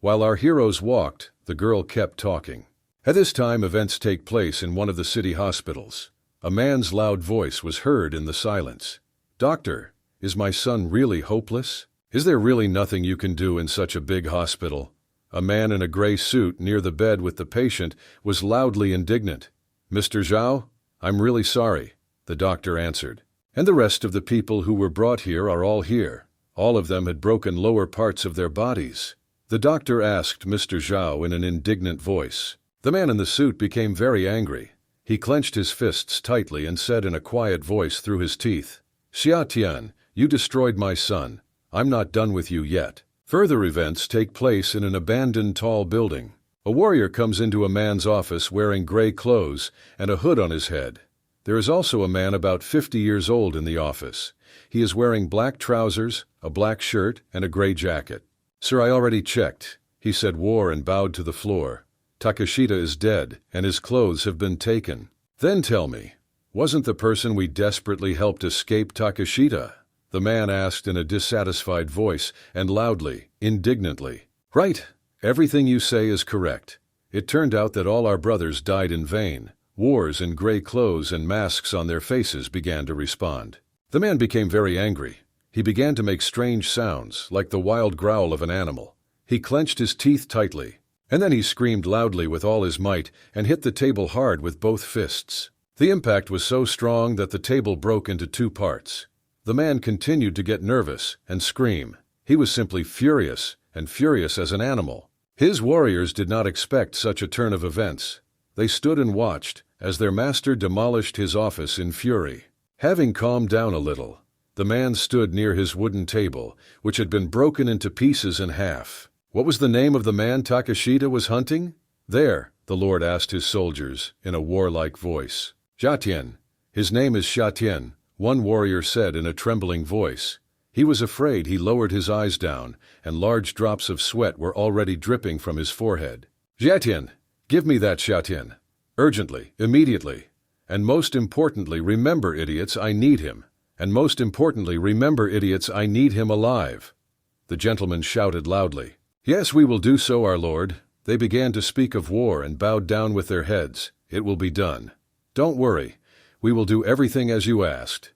Speaker 1: While our heroes walked, the girl kept talking. At this time, events take place in one of the city hospitals. A man's loud voice was heard in the silence. Doctor, is my son really hopeless? Is there really nothing you can do in such a big hospital? A man in a gray suit near the bed with the patient was loudly indignant. Mr. Zhao, I'm really sorry, the doctor answered. And the rest of the people who were brought here are all here. All of them had broken lower parts of their bodies. The doctor asked Mr. Zhao in an indignant voice. The man in the suit became very angry. He clenched his fists tightly and said in a quiet voice through his teeth, Xia Tian, you destroyed my son. I'm not done with you yet. Further events take place in an abandoned tall building. A warrior comes into a man's office wearing gray clothes and a hood on his head. There is also a man about 50 years old in the office. He is wearing black trousers, a black shirt, and a gray jacket. Sir, I already checked, he said war and bowed to the floor. Takeshita is dead, and his clothes have been taken. Then tell me, wasn't the person we desperately helped escape Takeshita? The man asked in a dissatisfied voice and loudly, indignantly. Right, everything you say is correct. It turned out that all our brothers died in vain. Wars in gray clothes and masks on their faces began to respond. The man became very angry. He began to make strange sounds, like the wild growl of an animal. He clenched his teeth tightly, and then he screamed loudly with all his might and hit the table hard with both fists. The impact was so strong that the table broke into 2 parts. The man continued to get nervous and scream. He was simply furious, and furious as an animal. His warriors did not expect such a turn of events. They stood and watched as their master demolished his office in fury. Having calmed down a little, the man stood near his wooden table, which had been broken into pieces in half. What was the name of the man Takeshita was hunting? There, the lord asked his soldiers in a warlike voice. Jatian. His name is Jatian, one warrior said in a trembling voice. He was afraid. He lowered his eyes down, and large drops of sweat were already dripping from his forehead. Jatian, give me that Jatian. Urgently, immediately. And most importantly, remember, idiots, I need him. And most importantly, remember, idiots, I need him alive. The gentleman shouted loudly. Yes, we will do so, our lord. They began to speak of war and bowed down with their heads. It will be done. Don't worry. We will do everything as you asked.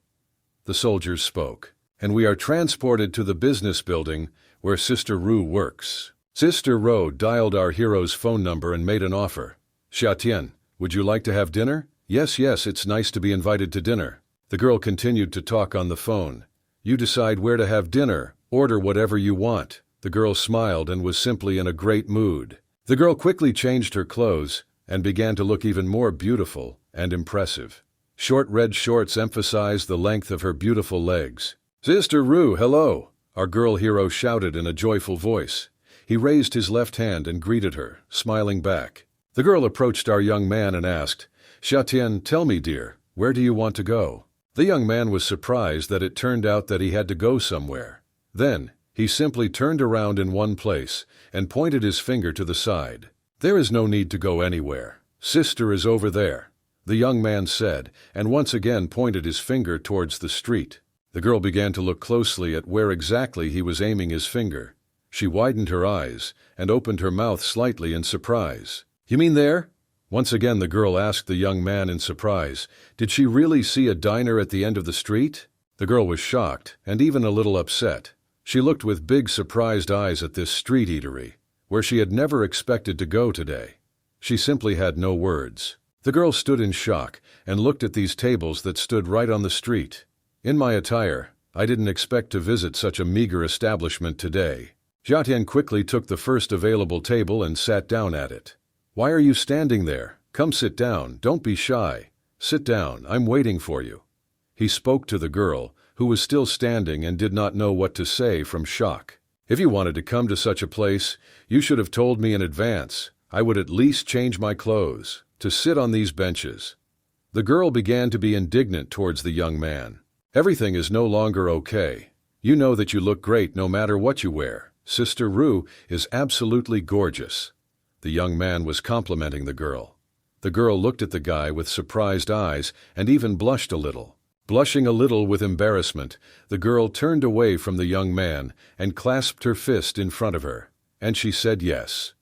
Speaker 1: The soldiers spoke. And we are transported to the business building where Sister Ru works. Sister Ru dialed our hero's phone number and made an offer. Xiatian, would you like to have dinner? Yes, it's nice to be invited to dinner. The girl continued to talk on the phone. You decide where to have dinner. Order whatever you want. The girl smiled and was simply in a great mood. The girl quickly changed her clothes and began to look even more beautiful and impressive. Short red shorts emphasized the length of her beautiful legs. "Sister Rue, hello!" our girl hero shouted in a joyful voice. He raised his left hand and greeted her, smiling back. The girl approached our young man and asked, "Xiatian, tell me, dear, where do you want to go?" The young man was surprised that it turned out that he had to go somewhere. Then, he simply turned around in one place and pointed his finger to the side. "There is no need to go anywhere. Sister is over there," the young man said, and once again pointed his finger towards the street. The girl began to look closely at where exactly he was aiming his finger. She widened her eyes and opened her mouth slightly in surprise. "You mean there?" Once again the girl asked the young man in surprise. Did she really see a diner at the end of the street? The girl was shocked and even a little upset. She looked with big surprised eyes at this street eatery, where she had never expected to go today. She simply had no words. The girl stood in shock and looked at these tables that stood right on the street. "In my attire, I didn't expect to visit such a meager establishment today." Xiatian quickly took the first available table and sat down at it. "Why are you standing there? Come sit down, don't be shy. Sit down, I'm waiting for you." He spoke to the girl, who was still standing and did not know what to say from shock. "If you wanted to come to such a place, you should have told me in advance. I would at least change my clothes to sit on these benches." The girl began to be indignant towards the young man. "Everything is no longer okay. You know that you look great no matter what you wear. Sister Rue is absolutely gorgeous." The young man was complimenting the girl. The girl looked at the guy with surprised eyes and even blushed a little. Blushing a little with embarrassment, the girl turned away from the young man and clasped her fist in front of her, and she said yes.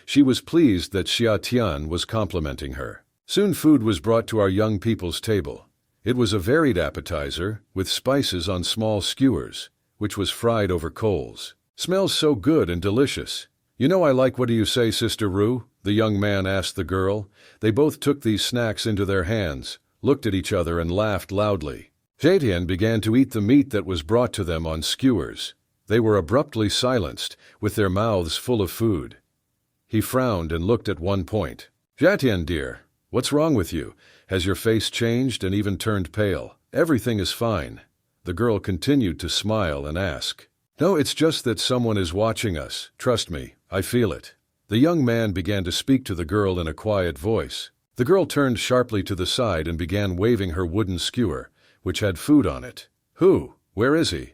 Speaker 1: She was pleased that Xiatian was complimenting her. Soon food was brought to our young people's table. It was a varied appetizer with spices on small skewers, which was fried over coals. "Smells so good and delicious. You know I like. What do you say, Sister Rue?" the young man asked the girl. They both took these snacks into their hands, looked at each other and laughed loudly. Xiatian began to eat the meat that was brought to them on skewers. They were abruptly silenced, with their mouths full of food. He frowned and looked at one point. "Xiatian, dear, what's wrong with you? Has your face changed and even turned pale?" "Everything is fine." The girl continued to smile and ask. "No, it's just that someone is watching us. Trust me, I feel it." The young man began to speak to the girl in a quiet voice. The girl turned sharply to the side and began waving her wooden skewer, which had food on it. "Who? Where is he?"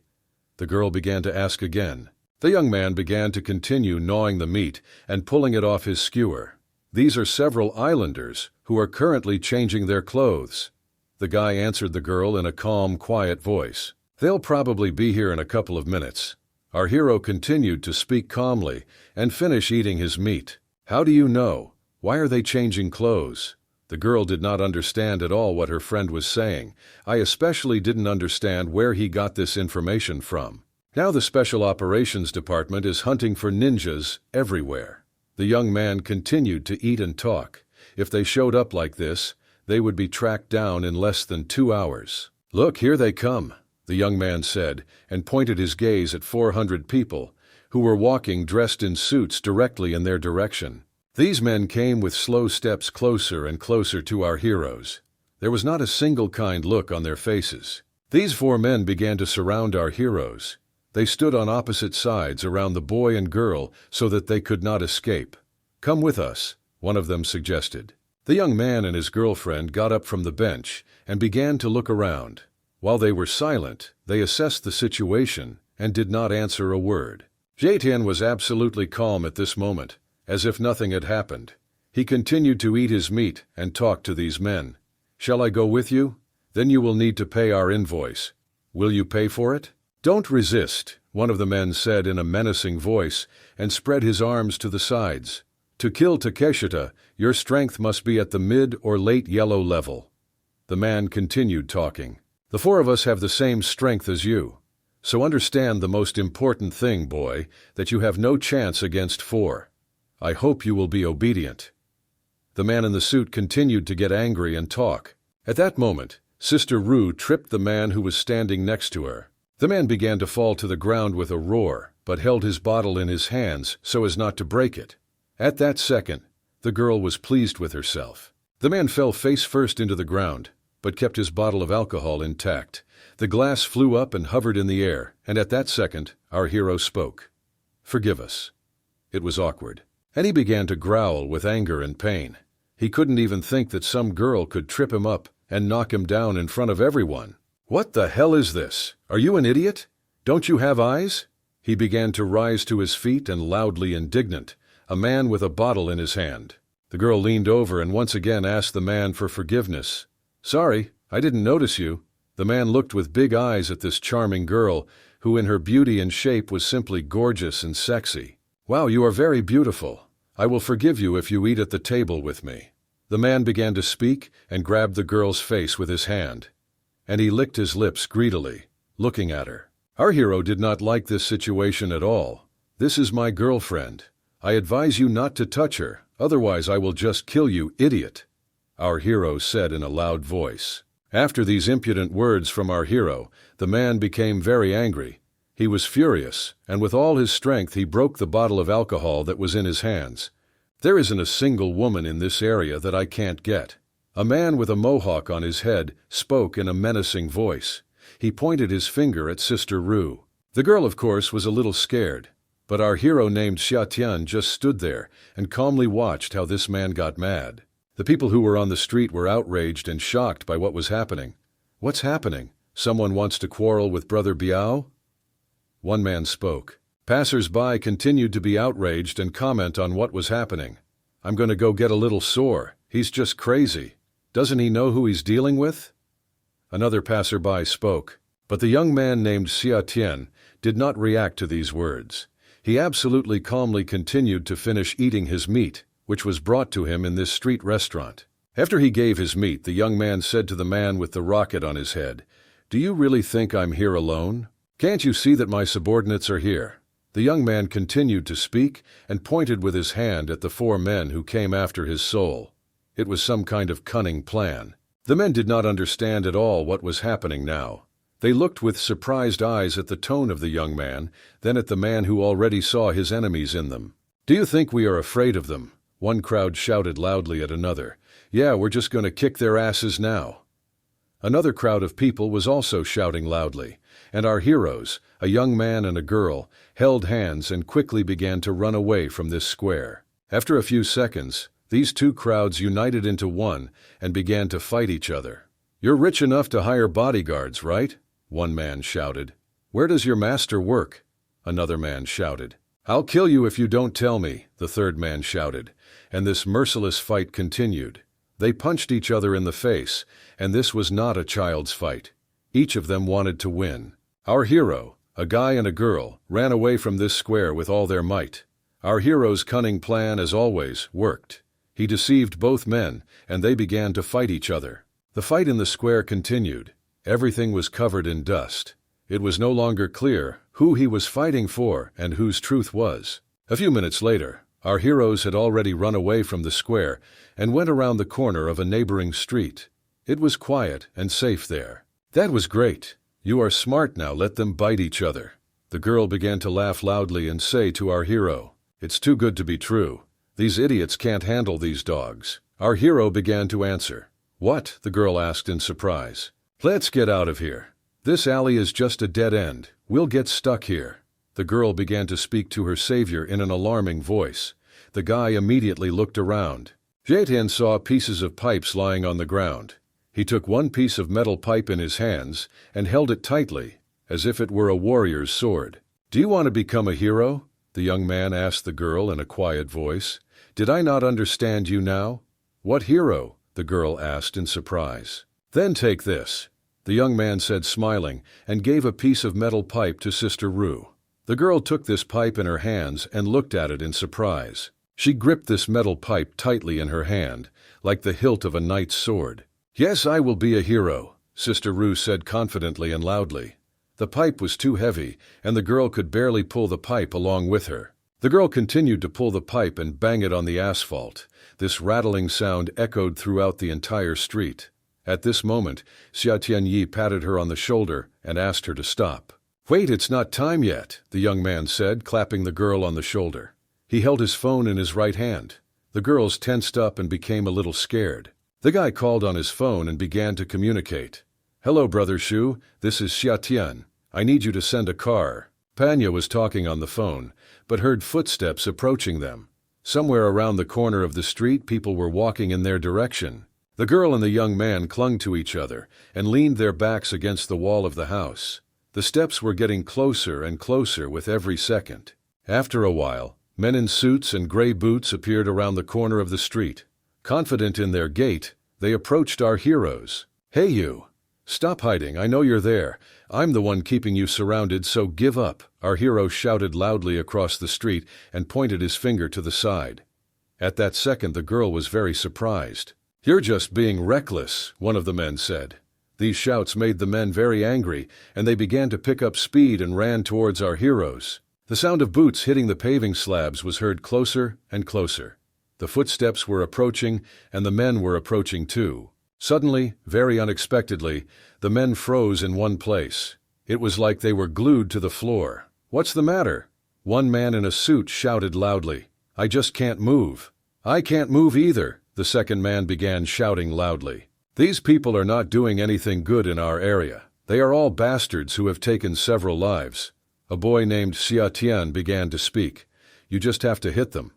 Speaker 1: the girl began to ask again. The young man began to continue gnawing the meat and pulling it off his skewer. "These are several islanders who are currently changing their clothes." The guy answered the girl in a calm, quiet voice. "They'll probably be here in a couple of minutes." Our hero continued to speak calmly and finish eating his meat. "How do you know? Why are they changing clothes?" The girl did not understand at all what her friend was saying. I especially didn't understand where he got this information from. Now the Special Operations Department is hunting for ninjas everywhere. The young man continued to eat and talk. If they showed up like this, they would be tracked down in less than 2 hours. "Look, here they come," the young man said, and pointed his gaze at 400 people, who were walking dressed in suits directly in their direction. These men came with slow steps closer and closer to our heroes. There was not a single kind look on their faces. These 4 men began to surround our heroes. They stood on opposite sides around the boy and girl so that they could not escape. "Come with us," one of them suggested. The young man and his girlfriend got up from the bench and began to look around. While they were silent, they assessed the situation and did not answer a word. Xiatian was absolutely calm at this moment, as if nothing had happened. He continued to eat his meat and talk to these men. "Shall I go with you? Then you will need to pay our invoice. Will you pay for it?" "Don't resist," one of the men said in a menacing voice and spread his arms to the sides. "To kill Takeshita, your strength must be at the mid or late yellow level." The man continued talking. "The 4 of us have the same strength as you. So understand the most important thing, boy, that you have no chance against 4. I hope you will be obedient." The man in the suit continued to get angry and talk. At that moment, Sister Rue tripped the man who was standing next to her. The man began to fall to the ground with a roar, but held his bottle in his hands so as not to break it. At that second, the girl was pleased with herself. The man fell face first into the ground. but kept his bottle of alcohol intact. The glass flew up and hovered in the air, and at that second, our hero spoke. "Forgive us." It was awkward, and he began to growl with anger and pain. He couldn't even think that some girl could trip him up and knock him down in front of everyone. "What the hell is this? Are you an idiot? Don't you have eyes?" He began to rise to his feet and loudly indignant, a man with a bottle in his hand. The girl leaned over and once again asked the man for forgiveness. "Sorry, I didn't notice you." The man looked with big eyes at this charming girl, who in her beauty and shape was simply gorgeous and sexy. "Wow, you are very beautiful. I will forgive you if you eat at the table with me." The man began to speak and grabbed the girl's face with his hand, and he licked his lips greedily, looking at her. Our hero did not like this situation at all. "This is my girlfriend. I advise you not to touch her, otherwise I will just kill you, idiot," our hero said in a loud voice. After these impudent words from our hero, the man became very angry. He was furious, and with all his strength he broke the bottle of alcohol that was in his hands. "There isn't a single woman in this area that I can't get." A man with a mohawk on his head spoke in a menacing voice. He pointed his finger at Sister Rue. The girl, of course, was a little scared, but our hero named Xiatian just stood there and calmly watched how this man got mad. The people who were on the street were outraged and shocked by what was happening. "What's happening? Someone wants to quarrel with Brother Biao?" One man spoke. Passers-by continued to be outraged and comment on what was happening. "I'm going to go get a little sore. He's just crazy. Doesn't he know who he's dealing with?" Another passerby spoke, but the young man named Xia Tian did not react to these words. He absolutely calmly continued to finish eating his meat, which was brought to him in this street restaurant. After he gave his meat, the young man said to the man with the rocket on his head, "Do you really think I'm here alone? Can't you see that my subordinates are here?" The young man continued to speak and pointed with his hand at the 4 men who came after his soul. It was some kind of cunning plan. The men did not understand at all what was happening now. They looked with surprised eyes at the tone of the young man, then at the man who already saw his enemies in them. "Do you think we are afraid of them?" One crowd shouted loudly at another. "Yeah, we're just going to kick their asses now." Another crowd of people was also shouting loudly, and our heroes, a young man and a girl, held hands and quickly began to run away from this square. After a few seconds, these 2 crowds united into one and began to fight each other. "You're rich enough to hire bodyguards, right?" one man shouted. "Where does your master work?" another man shouted. "I'll kill you if you don't tell me," the third man shouted, and this merciless fight continued. They punched each other in the face, and this was not a child's fight. Each of them wanted to win. Our hero, a guy and a girl, ran away from this square with all their might. Our hero's cunning plan, as always, worked. He deceived both men, and they began to fight each other. The fight in the square continued. Everything was covered in dust. It was no longer clear who he was fighting for and whose truth was. A few minutes later, our heroes had already run away from the square and went around the corner of a neighboring street. It was quiet and safe there. "That was great. You are smart now, let them bite each other." The girl began to laugh loudly and say to our hero, "It's too good to be true. These idiots can't handle these dogs." Our hero began to answer. "What?" the girl asked in surprise. "Let's get out of here. This alley is just a dead end. We'll get stuck here." The girl began to speak to her savior in an alarming voice. The guy immediately looked around. Jetian saw pieces of pipes lying on the ground. He took one piece of metal pipe in his hands and held it tightly, as if it were a warrior's sword. "Do you want to become a hero?" the young man asked the girl in a quiet voice. "Did I not understand you now?" "What hero?" the girl asked in surprise. "Then take this," the young man said, smiling, and gave a piece of metal pipe to Sister Rue. The girl took this pipe in her hands and looked at it in surprise. She gripped this metal pipe tightly in her hand, like the hilt of a knight's sword. "Yes, I will be a hero," Sister Rue said confidently and loudly. The pipe was too heavy, and the girl could barely pull the pipe along with her. The girl continued to pull the pipe and bang it on the asphalt. This rattling sound echoed throughout the entire street. At this moment, Xia Tianyi patted her on the shoulder and asked her to stop. "Wait, it's not time yet," the young man said, clapping the girl on the shoulder. He held his phone in his right hand. The girls tensed up and became a little scared. The guy called on his phone and began to communicate. "Hello, Brother Shu, this is Xia Tian. I need you to send a car." Panya was talking on the phone, but heard footsteps approaching them. Somewhere around the corner of the street, people were walking in their direction. The girl and the young man clung to each other and leaned their backs against the wall of the house. The steps were getting closer and closer with every second. After a while, men in suits and gray boots appeared around the corner of the street. Confident in their gait, they approached our heroes. "Hey you! Stop hiding, I know you're there. I'm the one keeping you surrounded, so give up," our hero shouted loudly across the street and pointed his finger to the side. At that second the girl was very surprised. "You're just being reckless," one of the men said. These shouts made the men very angry, and they began to pick up speed and ran towards our heroes. The sound of boots hitting the paving slabs was heard closer and closer. The footsteps were approaching, and the men were approaching too. Suddenly, very unexpectedly, the men froze in one place. It was like they were glued to the floor. "What's the matter?" One man in a suit shouted loudly. "I just can't move." "I can't move either," the second man began shouting loudly. "These people are not doing anything good in our area. They are all bastards who have taken several lives." A boy named Xia Tian began to speak. "You just have to hit them."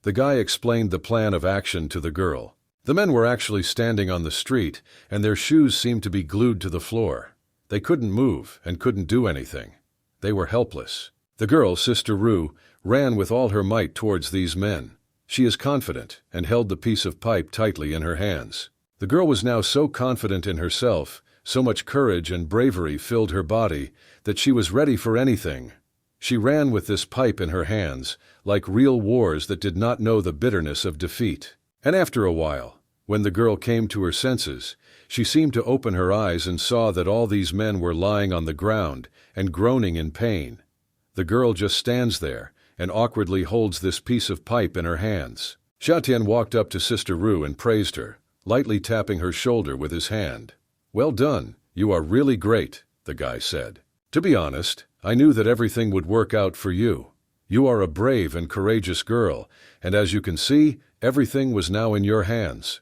Speaker 1: The guy explained the plan of action to the girl. The men were actually standing on the street, and their shoes seemed to be glued to the floor. They couldn't move and couldn't do anything. They were helpless. The girl, Sister Ru, ran with all her might towards these men. She is confident and held the piece of pipe tightly in her hands. The girl was now so confident in herself, so much courage and bravery filled her body, that she was ready for anything. She ran with this pipe in her hands, like real wars that did not know the bitterness of defeat. And after a while, when the girl came to her senses, she seemed to open her eyes and saw that all these men were lying on the ground and groaning in pain. The girl just stands there and awkwardly holds this piece of pipe in her hands. Xiatian walked up to Sister Ru and praised her, lightly tapping her shoulder with his hand. "Well done, you are really great," the guy said. "To be honest, I knew that everything would work out for you. You are a brave and courageous girl, and as you can see, everything was now in your hands."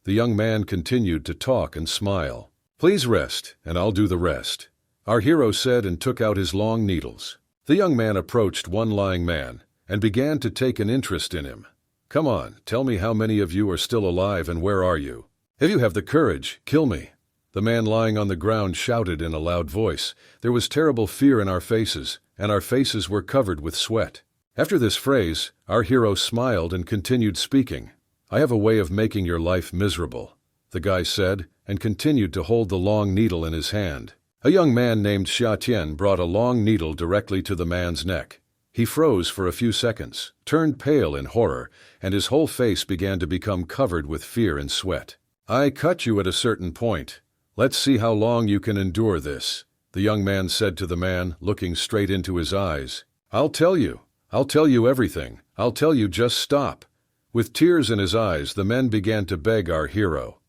Speaker 1: The young man continued to talk and smile. "Please rest, and I'll do the rest," our hero said and took out his long needles. The young man approached one lying man and began to take an interest in him. "Come on, tell me how many of you are still alive and where are you? If you have the courage, kill me." The man lying on the ground shouted in a loud voice. There was terrible fear in our faces, and our faces were covered with sweat. After this phrase, our hero smiled and continued speaking. "I have a way of making your life miserable," the guy said, and continued to hold the long needle in his hand. A young man named Xia Tian brought a long needle directly to the man's neck. He froze for a few seconds, turned pale in horror, and his whole face began to become covered with fear and sweat. "I cut you at a certain point. Let's see how long you can endure this," the young man said to the man, looking straight into his eyes. I'll tell you everything. I'll tell you, just stop." With tears in his eyes, the men began to beg our hero.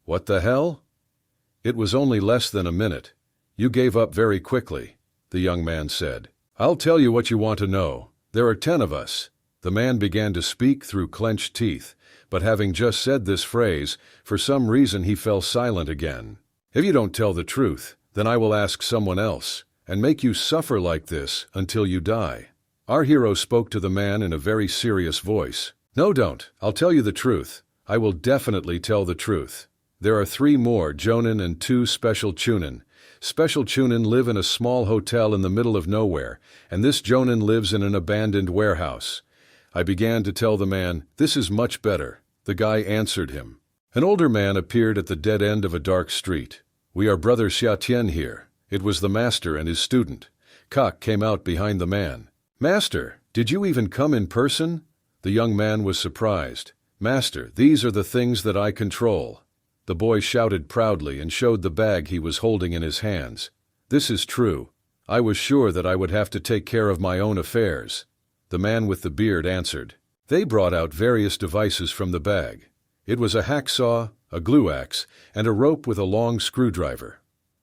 Speaker 1: "What the hell? It was only less than a minute. You gave up very quickly," the young man said. "I'll tell you what you want to know. There are 10 of us." The man began to speak through clenched teeth, but having just said this phrase, for some reason he fell silent again. "If you don't tell the truth, then I will ask someone else, and make you suffer like this until you die." Our hero spoke to the man in a very serious voice. "No, don't. I'll tell you the truth. I will definitely tell the truth. There are 3 more Jonin and 2 special Chunin. Special Chunin live in a small hotel in the middle of nowhere, and this Jonin lives in an abandoned warehouse." I began to tell the man, "This is much better." The guy answered him. An older man appeared at the dead end of a dark street. "We are Brother Xia Tian here." It was the master and his student. Kak came out behind the man. "Master, did you even come in person?" The young man was surprised. "Master, these are the things that I control." The boy shouted proudly and showed the bag he was holding in his hands. "This is true. I was sure that I would have to take care of my own affairs." The man with the beard answered. They brought out various devices from the bag. It was a hacksaw, a glue axe, and a rope with a long screwdriver.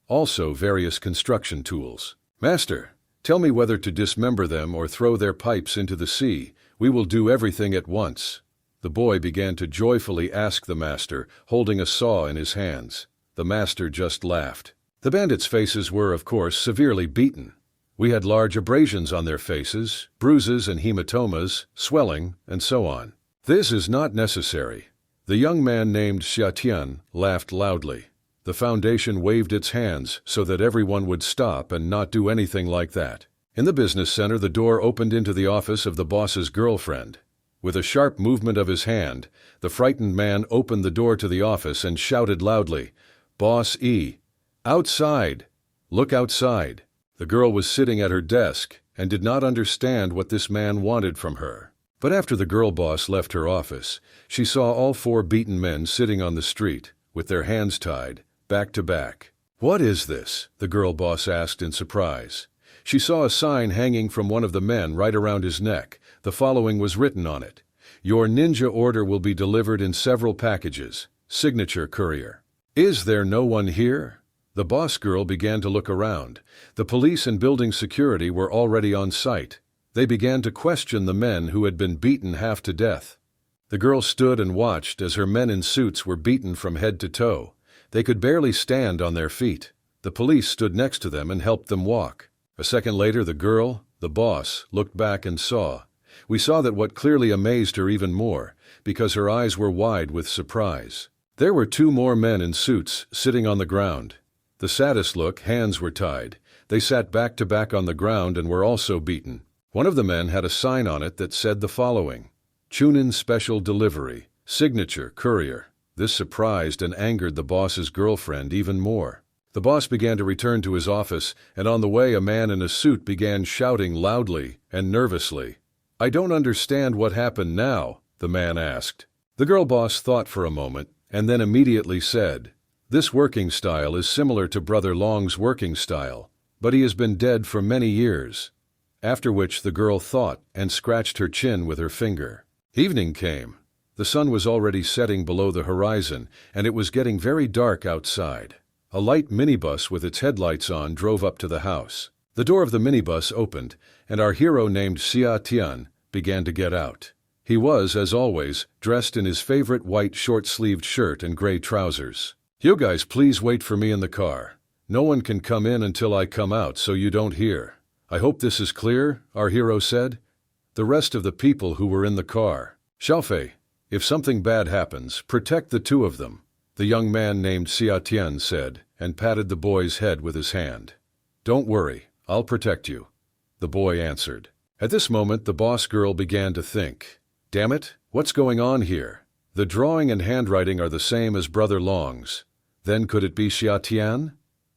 Speaker 1: Also various construction tools. "Master, tell me whether to dismember them or throw their pipes into the sea. We will do everything at once." The boy began to joyfully ask the master, holding a saw in his hands. The master just laughed. The bandits' faces were, of course, severely beaten. We had large abrasions on their faces, bruises and hematomas, swelling, and so on. This is not necessary. The young man named Xiatian laughed loudly. The foundation waved its hands so that everyone would stop and not do anything like that. In the business center, the door opened into the office of the boss's girlfriend. With a sharp movement of his hand, the frightened man opened the door to the office and shouted loudly, "Boss E! Outside! Look outside!" The girl was sitting at her desk and did not understand what this man wanted from her. But after the girl boss left her office, she saw all 4 beaten men sitting on the street, with their hands tied, back to back. "What is this?" the girl boss asked in surprise. She saw a sign hanging from one of the men right around his neck. The following was written on it: "Your ninja order will be delivered in several packages. Signature courier." "Is there no one here?" The boss girl began to look around. The police and building security were already on site. They began to question the men who had been beaten half to death. The girl stood and watched as her men in suits were beaten from head to toe. They could barely stand on their feet. The police stood next to them and helped them walk. A second later, the girl, the boss, looked back and saw. We saw that what clearly amazed her even more, because her eyes were wide with surprise. There were 2 more men in suits sitting on the ground. The saddest look, hands were tied. They sat back to back on the ground and were also beaten. One of the men had a sign on it that said the following: "Chunin Special Delivery, Signature Courier." This surprised and angered the boss's girlfriend even more. The boss began to return to his office, and on the way a man in a suit began shouting loudly and nervously. "I don't understand what happened now," the man asked. The girl boss thought for a moment, and then immediately said, "This working style is similar to Brother Long's working style, but he has been dead for many years." After which the girl thought and scratched her chin with her finger. Evening came. The sun was already setting below the horizon, and it was getting very dark outside. A light minibus with its headlights on drove up to the house. The door of the minibus opened, and our hero named Xia Tian began to get out. He was, as always, dressed in his favorite white short-sleeved shirt and gray trousers. "You guys please wait for me in the car. No one can come in until I come out, so you don't hear. I hope this is clear," our hero said. The rest of the people who were in the car: "Xiaofei, if something bad happens, protect the 2 of them," the young man named Xia Tian said, and patted the boy's head with his hand. "Don't worry, I'll protect you," the boy answered. At this moment the boss girl began to think, "Damn it, what's going on here? The drawing and handwriting are the same as Brother Long's. Then could it be Xia Tian?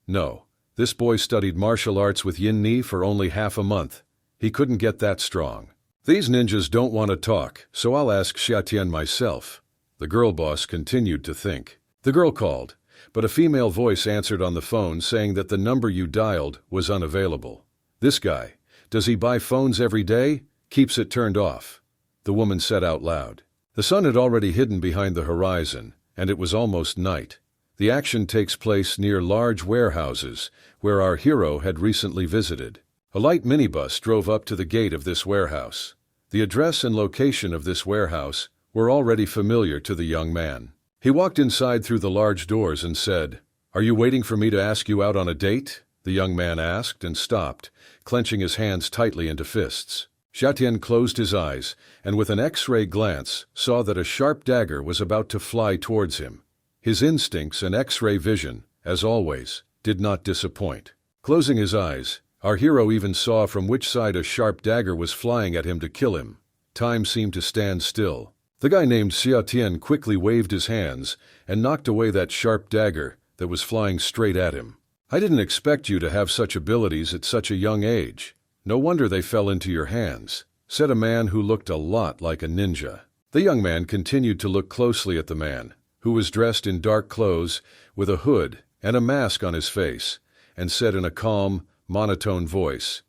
Speaker 1: No, this boy studied martial arts with Yin Ni for only half a month. He couldn't get that strong. These ninjas don't want to talk, so I'll ask Xia Tian myself," the girl boss continued to think. The girl called, but a female voice answered on the phone saying that the number you dialed was unavailable. "This guy, does he buy phones every day? Keeps it turned off," the woman said out loud. The sun had already hidden behind the horizon, and it was almost night. The action takes place near large warehouses, where our hero had recently visited. A light minibus drove up to the gate of this warehouse. The address and location of this warehouse were already familiar to the young man. He walked inside through the large doors and said, "Are you waiting for me to ask you out on a date?" the young man asked and stopped, clenching his hands tightly into fists. Xiatian closed his eyes, and with an X-ray glance saw that a sharp dagger was about to fly towards him. His instincts and X-ray vision, as always, did not disappoint. Closing his eyes, our hero even saw from which side a sharp dagger was flying at him to kill him. Time seemed to stand still. The guy named Xia Tian quickly waved his hands and knocked away that sharp dagger that was flying straight at him. "I didn't expect you to have such abilities at such a young age. No wonder they fell into your hands," said a man who looked a lot like a ninja. The young man continued to look closely at the man, who was dressed in dark clothes with a hood and a mask on his face, and said in a calm, monotone voice,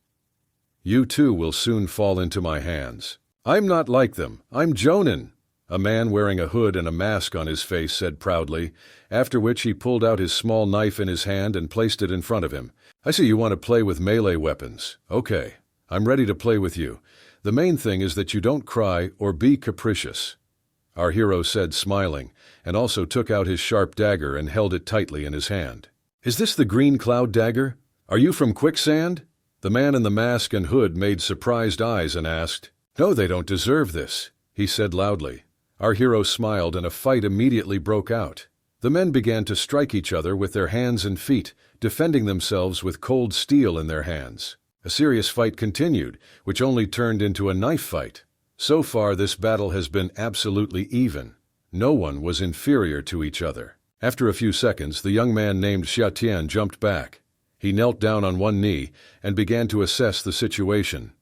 Speaker 1: "You too will soon fall into my hands." "I'm not like them. I'm Jonin," a man wearing a hood and a mask on his face said proudly, after which he pulled out his small knife in his hand and placed it in front of him. "I see you want to play with melee weapons. Okay, I'm ready to play with you. The main thing is that you don't cry or be capricious." our hero said, smiling, and also took out his sharp dagger and held it tightly in his hand. Is this the green cloud dagger? Are you from quicksand? The man in the mask and hood made surprised eyes and asked. No, they don't deserve this, he said loudly. Our hero smiled and a fight immediately broke out. The men began to strike each other with their hands and feet, defending themselves with cold steel in their hands. A serious fight continued, which only turned into a knife fight. So far this battle has been absolutely even. No one was inferior to each other. After a few seconds, the young man named Xiatian jumped back. He knelt down on one knee and began to assess the situation.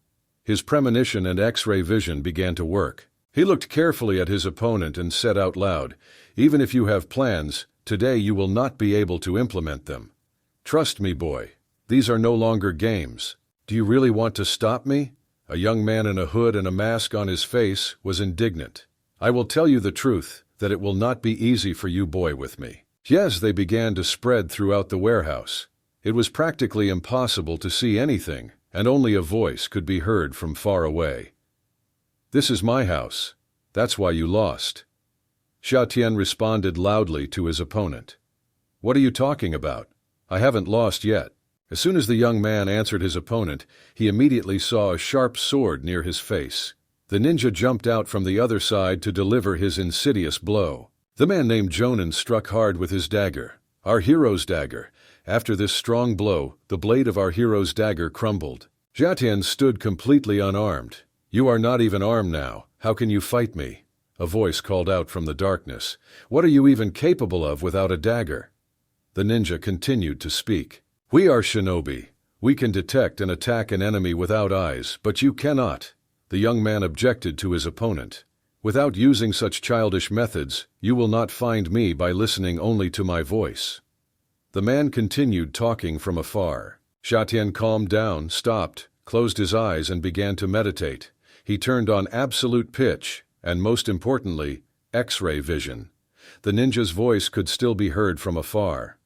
Speaker 1: His premonition and X-ray vision began to work. He looked carefully at his opponent and said out loud, "Even if you have plans, today you will not be able to implement them. Trust me, boy. These are no longer games. Do you really want to stop me?" A young man in a hood and a mask on his face was indignant. "I will tell you the truth, that it will not be easy for you, boy, with me." Yes, they began to spread throughout the warehouse. It was practically impossible to see anything, and only a voice could be heard from far away. "This is my house. That's why you lost." Xiatian responded loudly to his opponent. "What are you talking about? I haven't lost yet." As soon as the young man answered his opponent, he immediately saw a sharp sword near his face. The ninja jumped out from the other side to deliver his insidious blow. The man named Jonan struck hard with his dagger, our hero's dagger. After this strong blow, the blade of our hero's dagger crumbled. Xiatian stood completely unarmed. "You are not even armed now. How can you fight me?" A voice called out from the darkness. "What are you even capable of without a dagger?" The ninja continued to speak. "We are shinobi. We can detect and attack an enemy without eyes, but you cannot." The young man objected to his opponent. "Without using such childish methods, you will not find me by listening only to my voice." The man continued talking from afar. Xiatian calmed down, stopped, closed his eyes and began to meditate. He turned on absolute pitch, and most importantly, X-ray vision. The ninja's voice could still be heard from afar.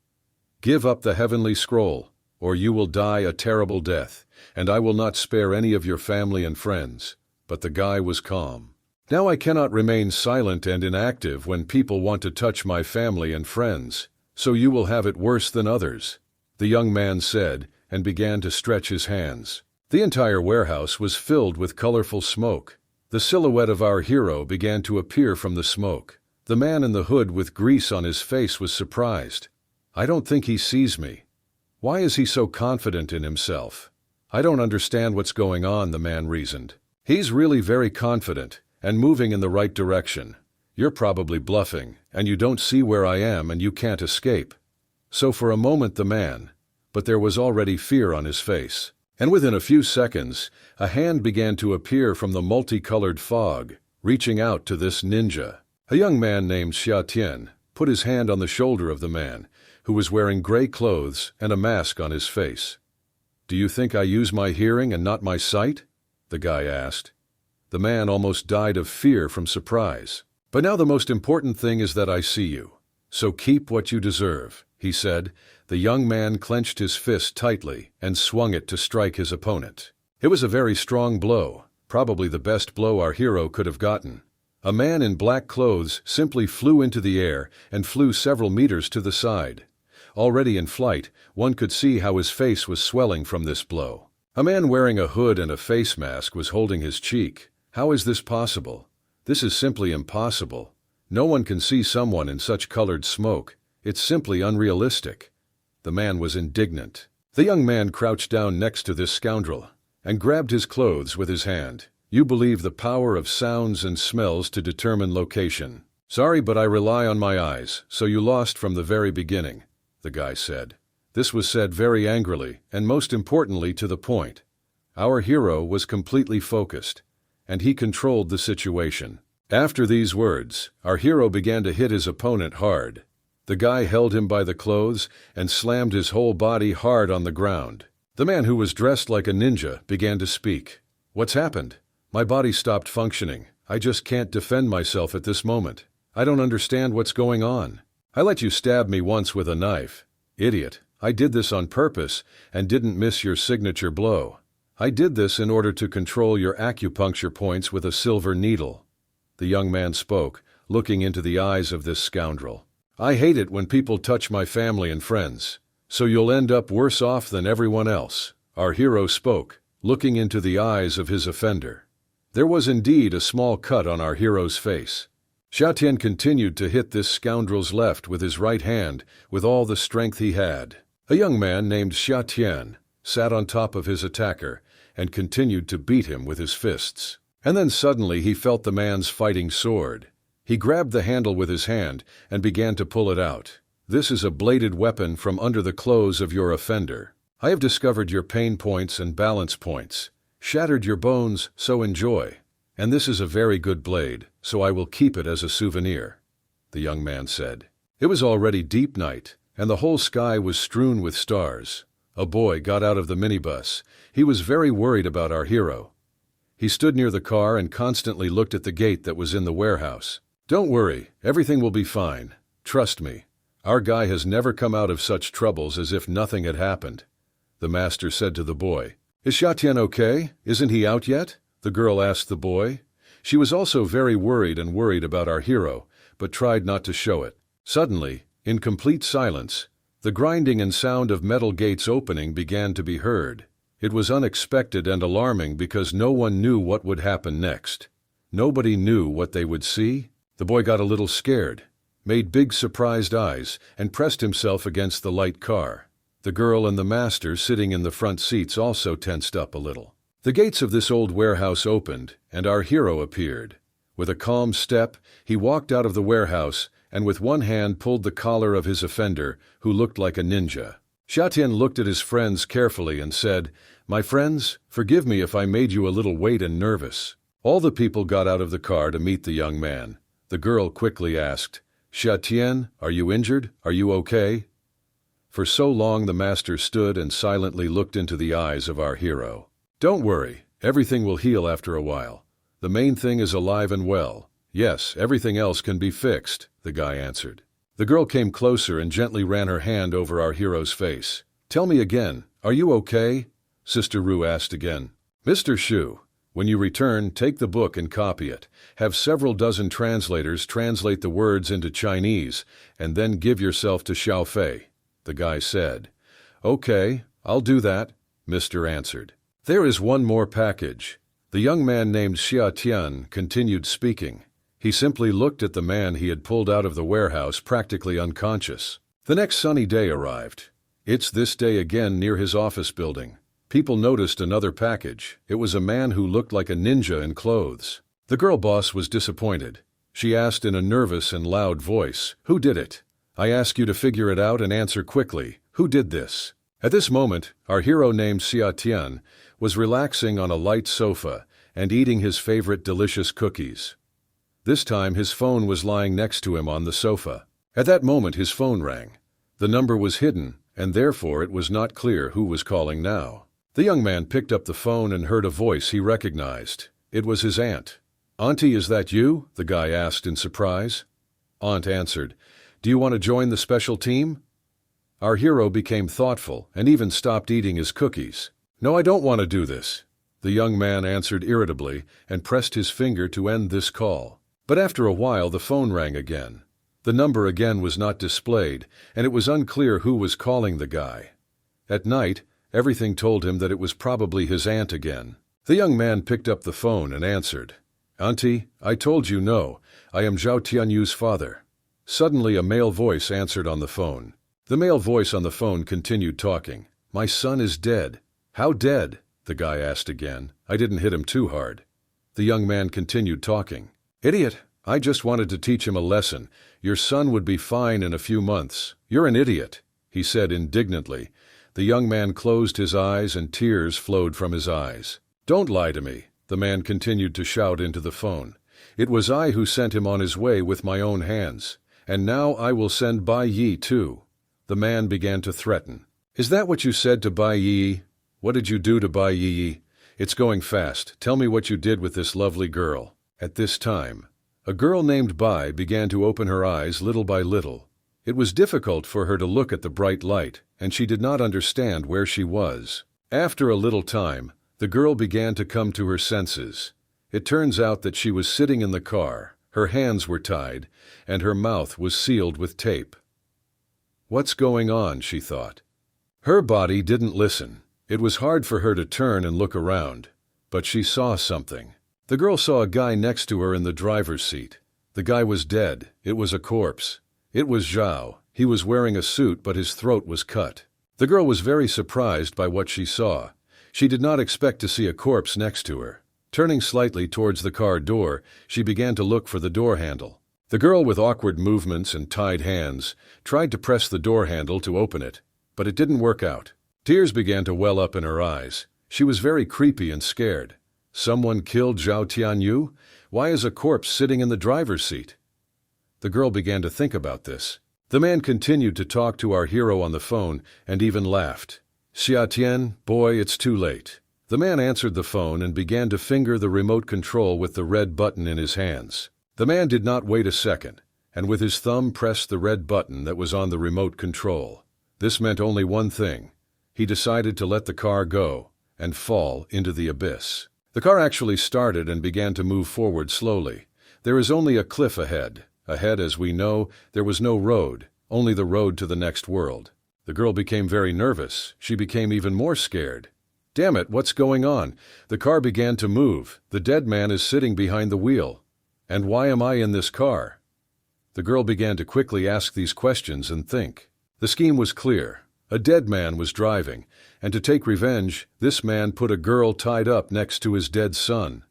Speaker 1: "Give up the heavenly scroll, or you will die a terrible death, and I will not spare any of your family and friends." But the guy was calm. "Now I cannot remain silent and inactive when people want to touch my family and friends, so you will have it worse than others," the young man said, and began to stretch his hands. The entire warehouse was filled with colorful smoke. The silhouette of our hero began to appear from the smoke. The man in the hood with grease on his face was surprised. "I don't think he sees me. Why is he so confident in himself? I don't understand what's going on," the man reasoned. "He's really very confident and moving in the right direction. You're probably bluffing, and you don't see where I am and you can't escape." So for a moment but there was already fear on his face. And within a few seconds, a hand began to appear from the multicolored fog, reaching out to this ninja. A young man named Xiatian put his hand on the shoulder of the man, who was wearing gray clothes and a mask on his face. "Do you think I use my hearing and not my sight?" the guy asked. The man almost died of fear from surprise. "But now the most important thing is that I see you. So keep what you deserve," he said. The young man clenched his fist tightly and swung it to strike his opponent. It was a very strong blow, probably the best blow our hero could have gotten. A man in black clothes simply flew into the air and flew several meters to the side. Already in flight, one could see how his face was swelling from this blow. A man wearing a hood and a face mask was holding his cheek. How is this possible? This is simply impossible. No one can see someone in such colored smoke. It's simply unrealistic. The man was indignant. The young man crouched down next to this scoundrel and grabbed his clothes with his hand. "You believe the power of sounds and smells to determine location. Sorry, but I rely on my eyes, so you lost from the very beginning," the guy said. This was said very angrily and most importantly to the point. Our hero was completely focused, and he controlled the situation. After these words, our hero began to hit his opponent hard. The guy held him by the clothes and slammed his whole body hard on the ground. The man who was dressed like a ninja began to speak. "What's happened? My body stopped functioning. I just can't defend myself at this moment. I don't understand what's going on. I let you stab me once with a knife. Idiot, I did this on purpose and didn't miss your signature blow. I did this in order to control your acupuncture points with a silver needle." The young man spoke, looking into the eyes of this scoundrel. "I hate it when people touch my family and friends. So you'll end up worse off than everyone else," our hero spoke, looking into the eyes of his offender. There was indeed a small cut on our hero's face. Xiaotian continued to hit this scoundrel's left with his right hand with all the strength he had. A young man named Xiaotian sat on top of his attacker and continued to beat him with his fists. And then suddenly he felt the man's fighting sword. He grabbed the handle with his hand and began to pull it out. "This is a bladed weapon from under the clothes of your offender. I have discovered your pain points and balance points, shattered your bones, so enjoy. And this is a very good blade, so I will keep it as a souvenir," the young man said. It was already deep night, and the whole sky was strewn with stars. A boy got out of the minibus. He was very worried about our hero. He stood near the car and constantly looked at the gate that was in the warehouse. "Don't worry, everything will be fine. Trust me. Our guy has never come out of such troubles as if nothing had happened," the master said to the boy. "Is Xiaotian okay? Isn't he out yet?" the girl asked the boy. She was also very worried about our hero, but tried not to show it. Suddenly, in complete silence, the grinding and sound of metal gates opening began to be heard. It was unexpected and alarming because no one knew what would happen next. Nobody knew what they would see. The boy got a little scared, made big surprised eyes, and pressed himself against the light car. The girl and the master sitting in the front seats also tensed up a little. The gates of this old warehouse opened, and our hero appeared. With a calm step, he walked out of the warehouse and with one hand pulled the collar of his offender, who looked like a ninja. Xiaotian looked at his friends carefully and said, "My friends, forgive me if I made you a little wait and nervous." All the people got out of the car to meet the young man. The girl quickly asked, "Xiaotian, are you injured? Are you okay?" For so long the master stood and silently looked into the eyes of our hero. "Don't worry, everything will heal after a while. The main thing is alive and well. Yes, everything else can be fixed," the guy answered. The girl came closer and gently ran her hand over our hero's face. "Tell me again, are you okay?" Sister Ru asked again. "Mr. Shu, when you return, take the book and copy it. Have several dozen translators translate the words into Chinese, and then give yourself to Xiao Fei," the guy said. "Okay, I'll do that," Mr. answered. "There is one more package." The young man named Xiaotian continued speaking. He simply looked at the man he had pulled out of the warehouse practically unconscious. The next sunny day arrived. It's this day again near his office building. People noticed another package. It was a man who looked like a ninja in clothes. The girl boss was disappointed. She asked in a nervous and loud voice, "Who did it? I ask you to figure it out and answer quickly. Who did this?" At this moment, our hero named Xiaotian was relaxing on a light sofa and eating his favorite delicious cookies. This time his phone was lying next to him on the sofa. At that moment his phone rang. The number was hidden, and therefore it was not clear who was calling now. The young man picked up the phone and heard a voice he recognized. It was his aunt. "Auntie, is that you?" the guy asked in surprise. Aunt answered, "Do you want to join the special team?" Our hero became thoughtful and even stopped eating his cookies. "No, I don't want to do this," the young man answered irritably and pressed his finger to end this call. But after a while the phone rang again. The number again was not displayed, and it was unclear who was calling the guy. At night, everything told him that it was probably his aunt again. The young man picked up the phone and answered, "Auntie, I told you no, I am Zhao Tianyu's father." Suddenly a male voice answered on the phone. The male voice on the phone continued talking. "My son is dead." "How dead?" the guy asked again. "I didn't hit him too hard." The young man continued talking. "Idiot, I just wanted to teach him a lesson. Your son would be fine in a few months." "You're an idiot," he said indignantly. The young man closed his eyes and tears flowed from his eyes. "Don't lie to me," the man continued to shout into the phone. "It was I who sent him on his way with my own hands. And now I will send Bai Yi too." The man began to threaten. "Is that what you said to Bai Yi? What did you do to Bai Yi? It's going fast. Tell me what you did with this lovely girl." At this time, a girl named Bai began to open her eyes little by little. It was difficult for her to look at the bright light, and she did not understand where she was. After a little time, the girl began to come to her senses. It turns out that she was sitting in the car. Her hands were tied, and her mouth was sealed with tape. What's going on, she thought. Her body didn't listen. It was hard for her to turn and look around. But she saw something. The girl saw a guy next to her in the driver's seat. The guy was dead. It was a corpse. It was Zhao. He was wearing a suit, but his throat was cut. The girl was very surprised by what she saw. She did not expect to see a corpse next to her. Turning slightly towards the car door, she began to look for the door handle. The girl, with awkward movements and tied hands, tried to press the door handle to open it, but it didn't work out. Tears began to well up in her eyes. She was very creepy and scared. Someone killed Zhao Tianyu? Why is a corpse sitting in the driver's seat? The girl began to think about this. The man continued to talk to our hero on the phone and even laughed. "Xia Tian, boy, it's too late." The man answered the phone and began to finger the remote control with the red button in his hands. The man did not wait a second, and with his thumb pressed the red button that was on the remote control. This meant only one thing. He decided to let the car go and fall into the abyss. The car actually started and began to move forward slowly. There is only a cliff ahead. Ahead, as we know, there was no road, only the road to the next world. The girl became very nervous. She became even more scared. Damn it, what's going on? The car began to move. The dead man is sitting behind the wheel. And why am I in this car? The girl began to quickly ask these questions and think. The scheme was clear. A dead man was driving, and to take revenge, this man put a girl tied up next to his dead son.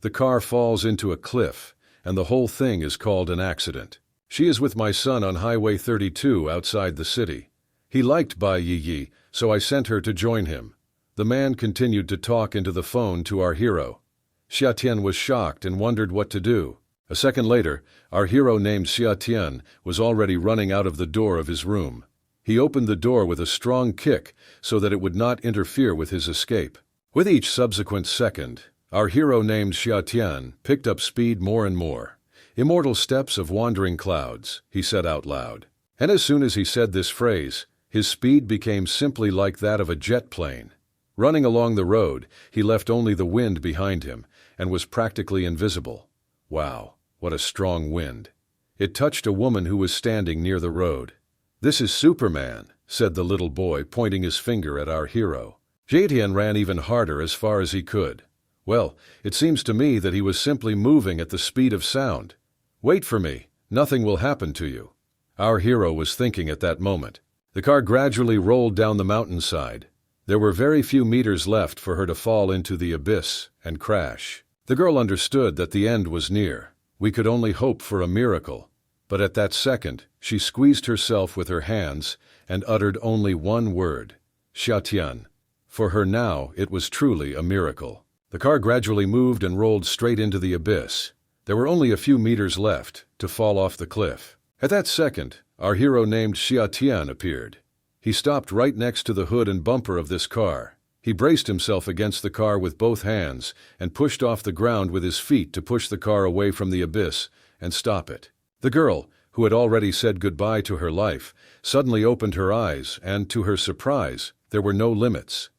Speaker 1: The car falls into a cliff, and the whole thing is called an accident. She is with my son on Highway 32 outside the city. He liked Bai Yi, so I sent her to join him. The man continued to talk into the phone to our hero. Xia Tian was shocked and wondered what to do. A second later, our hero named Xia Tian was already running out of the door of his room. He opened the door with a strong kick so that it would not interfere with his escape. With each subsequent second, our hero named Xia Tian picked up speed more and more. "Immortal steps of wandering clouds," he said out loud. And as soon as he said this phrase, his speed became simply like that of a jet plane. Running along the road, he left only the wind behind him and was practically invisible. Wow, what a strong wind. It touched a woman who was standing near the road. "This is Superman," said the little boy, pointing his finger at our hero. Jatian ran even harder as far as he could. Well, it seems to me that he was simply moving at the speed of sound. "Wait for me, nothing will happen to you," our hero was thinking at that moment. The car gradually rolled down the mountainside. There were very few meters left for her to fall into the abyss and crash. The girl understood that the end was near. We could only hope for a miracle. But at that second, she squeezed herself with her hands and uttered only one word, "Xia Tian." For her now, it was truly a miracle. The car gradually moved and rolled straight into the abyss. There were only a few meters left to fall off the cliff. At that second, our hero named Xia Tian appeared. He stopped right next to the hood and bumper of this car. He braced himself against the car with both hands and pushed off the ground with his feet to push the car away from the abyss and stop it. The girl, who had already said goodbye to her life, suddenly opened her eyes and, to her surprise, there were no limits.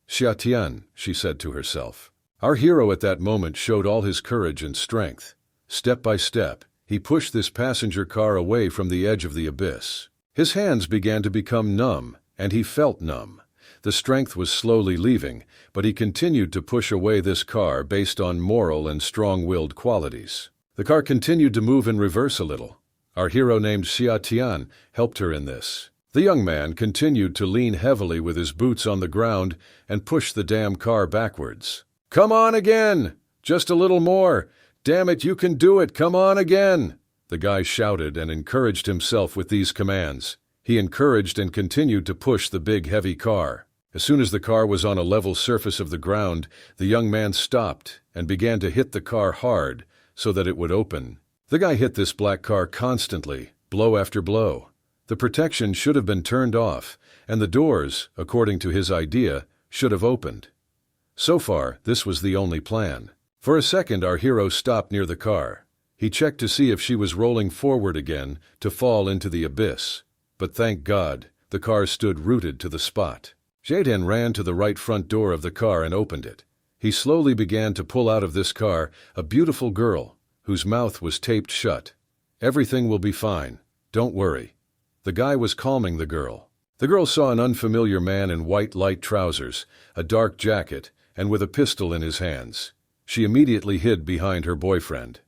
Speaker 1: "Xia Tian," she said to herself. Our hero at that moment showed all his courage and strength. Step by step, he pushed this passenger car away from the edge of the abyss. His hands began to become numb, and he felt numb. The strength was slowly leaving, but he continued to push away this car based on moral and strong-willed qualities. The car continued to move in reverse a little. Our hero named Xia Tian helped her in this. The young man continued to lean heavily with his boots on the ground and push the damn car backwards. "Come on again! Just a little more! Damn it, you can do it! Come on again!" The guy shouted and encouraged himself with these commands. He encouraged and continued to push the big heavy car. As soon as the car was on a level surface of the ground, the young man stopped and began to hit the car hard so that it would open. The guy hit this black car constantly, blow after blow. The protection should have been turned off, and the doors, according to his idea, should have opened. So far, this was the only plan. For a second, our hero stopped near the car. He checked to see if she was rolling forward again to fall into the abyss. But thank God, the car stood rooted to the spot. Jaden ran to the right front door of the car and opened it. He slowly began to pull out of this car a beautiful girl, whose mouth was taped shut. "Everything will be fine. Don't worry." The guy was calming the girl. The girl saw an unfamiliar man in white light trousers, a dark jacket, and with a pistol in his hands. She immediately hid behind her boyfriend.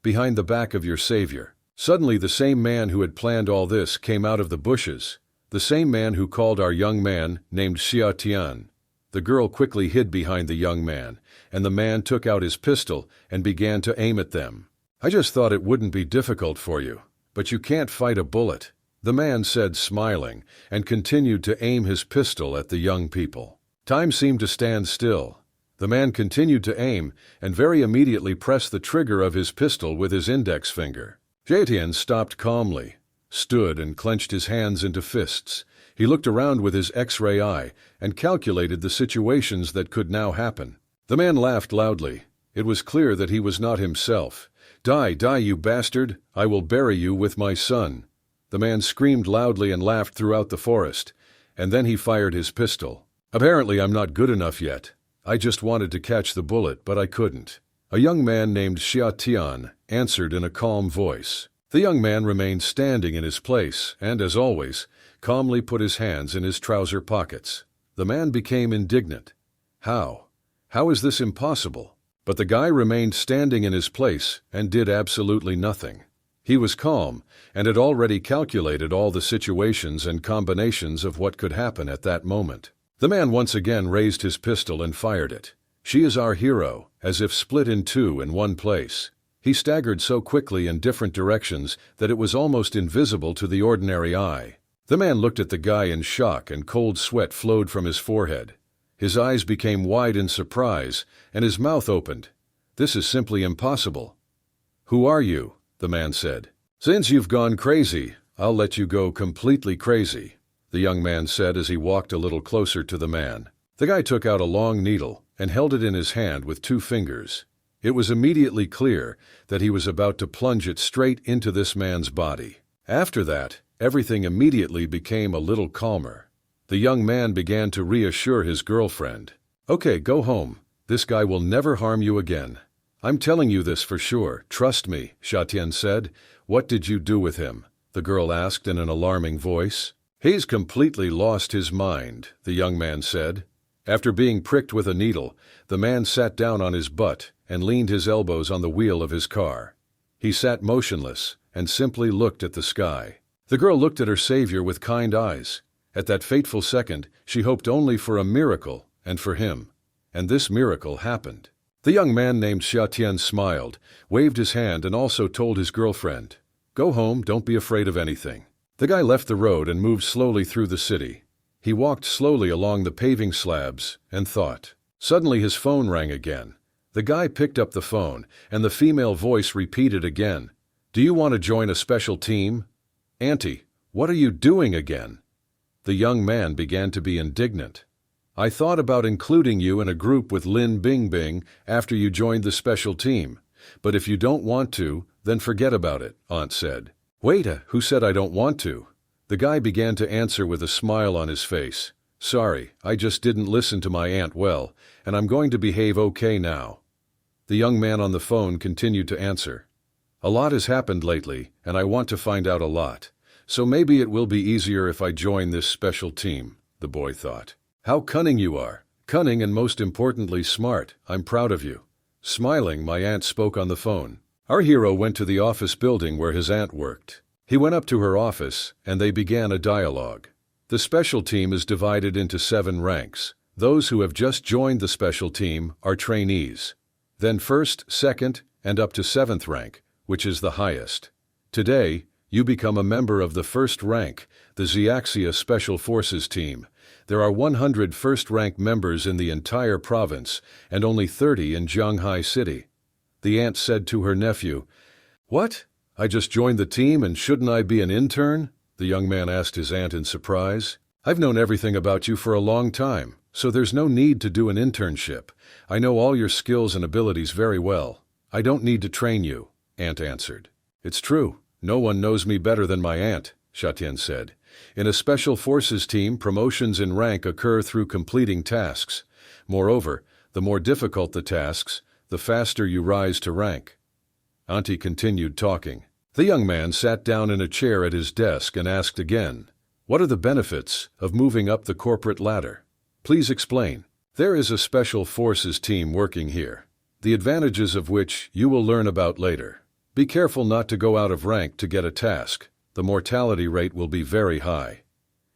Speaker 1: "Behind the back of your savior." Suddenly the same man who had planned all this came out of the bushes, the same man who called our young man named Xia Tian. The girl quickly hid behind the young man, and the man took out his pistol and began to aim at them. "I just thought it wouldn't be difficult for you, but you can't fight a bullet," the man said, smiling, and continued to aim his pistol at the young people. Time seemed to stand still. The man continued to aim and very immediately pressed the trigger of his pistol with his index finger. Jatian stopped calmly, stood and clenched his hands into fists. He looked around with his X-ray eye and calculated the situations that could now happen. The man laughed loudly. It was clear that he was not himself. "Die, die, you bastard! I will bury you with my son." The man screamed loudly and laughed throughout the forest, and then he fired his pistol. "Apparently I'm not good enough yet. I just wanted to catch the bullet, but I couldn't." A young man named Xia Tian answered in a calm voice. The young man remained standing in his place and, as always, calmly put his hands in his trouser pockets. The man became indignant. How? How is this impossible? But the guy remained standing in his place and did absolutely nothing. He was calm and had already calculated all the situations and combinations of what could happen at that moment. The man once again raised his pistol and fired it. "She is our hero," as if split in two in one place. He staggered so quickly in different directions that it was almost invisible to the ordinary eye. The man looked at the guy in shock and cold sweat flowed from his forehead. His eyes became wide in surprise and his mouth opened. "This is simply impossible." "Who are you?" the man said. "Since you've gone crazy, I'll let you go completely crazy," the young man said as he walked a little closer to the man. The guy took out a long needle and held it in his hand with 2 fingers. It was immediately clear that he was about to plunge it straight into this man's body. After that, everything immediately became a little calmer. The young man began to reassure his girlfriend. "Okay, go home. This guy will never harm you again. I'm telling you this for sure. Trust me," Shatian said. "What did you do with him?" the girl asked in an alarming voice. "He's completely lost his mind," the young man said. After being pricked with a needle, the man sat down on his butt and leaned his elbows on the wheel of his car. He sat motionless and simply looked at the sky. The girl looked at her savior with kind eyes. At that fateful second, she hoped only for a miracle and for him. And this miracle happened. The young man named Xiatian smiled, waved his hand and also told his girlfriend, "Go home, don't be afraid of anything." The guy left the road and moved slowly through the city. He walked slowly along the paving slabs and thought. Suddenly his phone rang again. The guy picked up the phone and the female voice repeated again, "Do you want to join a special team?" "Auntie, what are you doing again?" The young man began to be indignant. "I thought about including you in a group with Lin Bingbing after you joined the special team. But if you don't want to, then forget about it," Aunt said. "Wait, who said I don't want to?" The guy began to answer with a smile on his face. "Sorry, I just didn't listen to my aunt well, and I'm going to behave okay now." The young man on the phone continued to answer. "A lot has happened lately, and I want to find out a lot. So maybe it will be easier if I join this special team," the boy thought. "How cunning you are. Cunning and most importantly smart. I'm proud of you." Smiling, my aunt spoke on the phone. Our hero went to the office building where his aunt worked. He went up to her office, and they began a dialogue. The special team is divided into 7 ranks. Those who have just joined the special team are trainees. Then 1st, 2nd, and up to 7th rank, which is the highest. Today, you become a member of the 1st rank, the Xiaxia Special Forces Team. There are 100 first-rank members in the entire province, and only 30 in Zhanghai City. The aunt said to her nephew, "What? I just joined the team and shouldn't I be an intern?" The young man asked his aunt in surprise. "I've known everything about you for a long time, so there's no need to do an internship. I know all your skills and abilities very well. I don't need to train you," Aunt answered. "It's true. No one knows me better than my aunt," Shatian said. "In a special forces team, promotions in rank occur through completing tasks. Moreover, the more difficult the tasks, the faster you rise to rank." Auntie continued talking. The young man sat down in a chair at his desk and asked again, "What are the benefits of moving up the corporate ladder? Please explain." "There is a special forces team working here, the advantages of which you will learn about later. Be careful not to go out of rank to get a task. The mortality rate will be very high.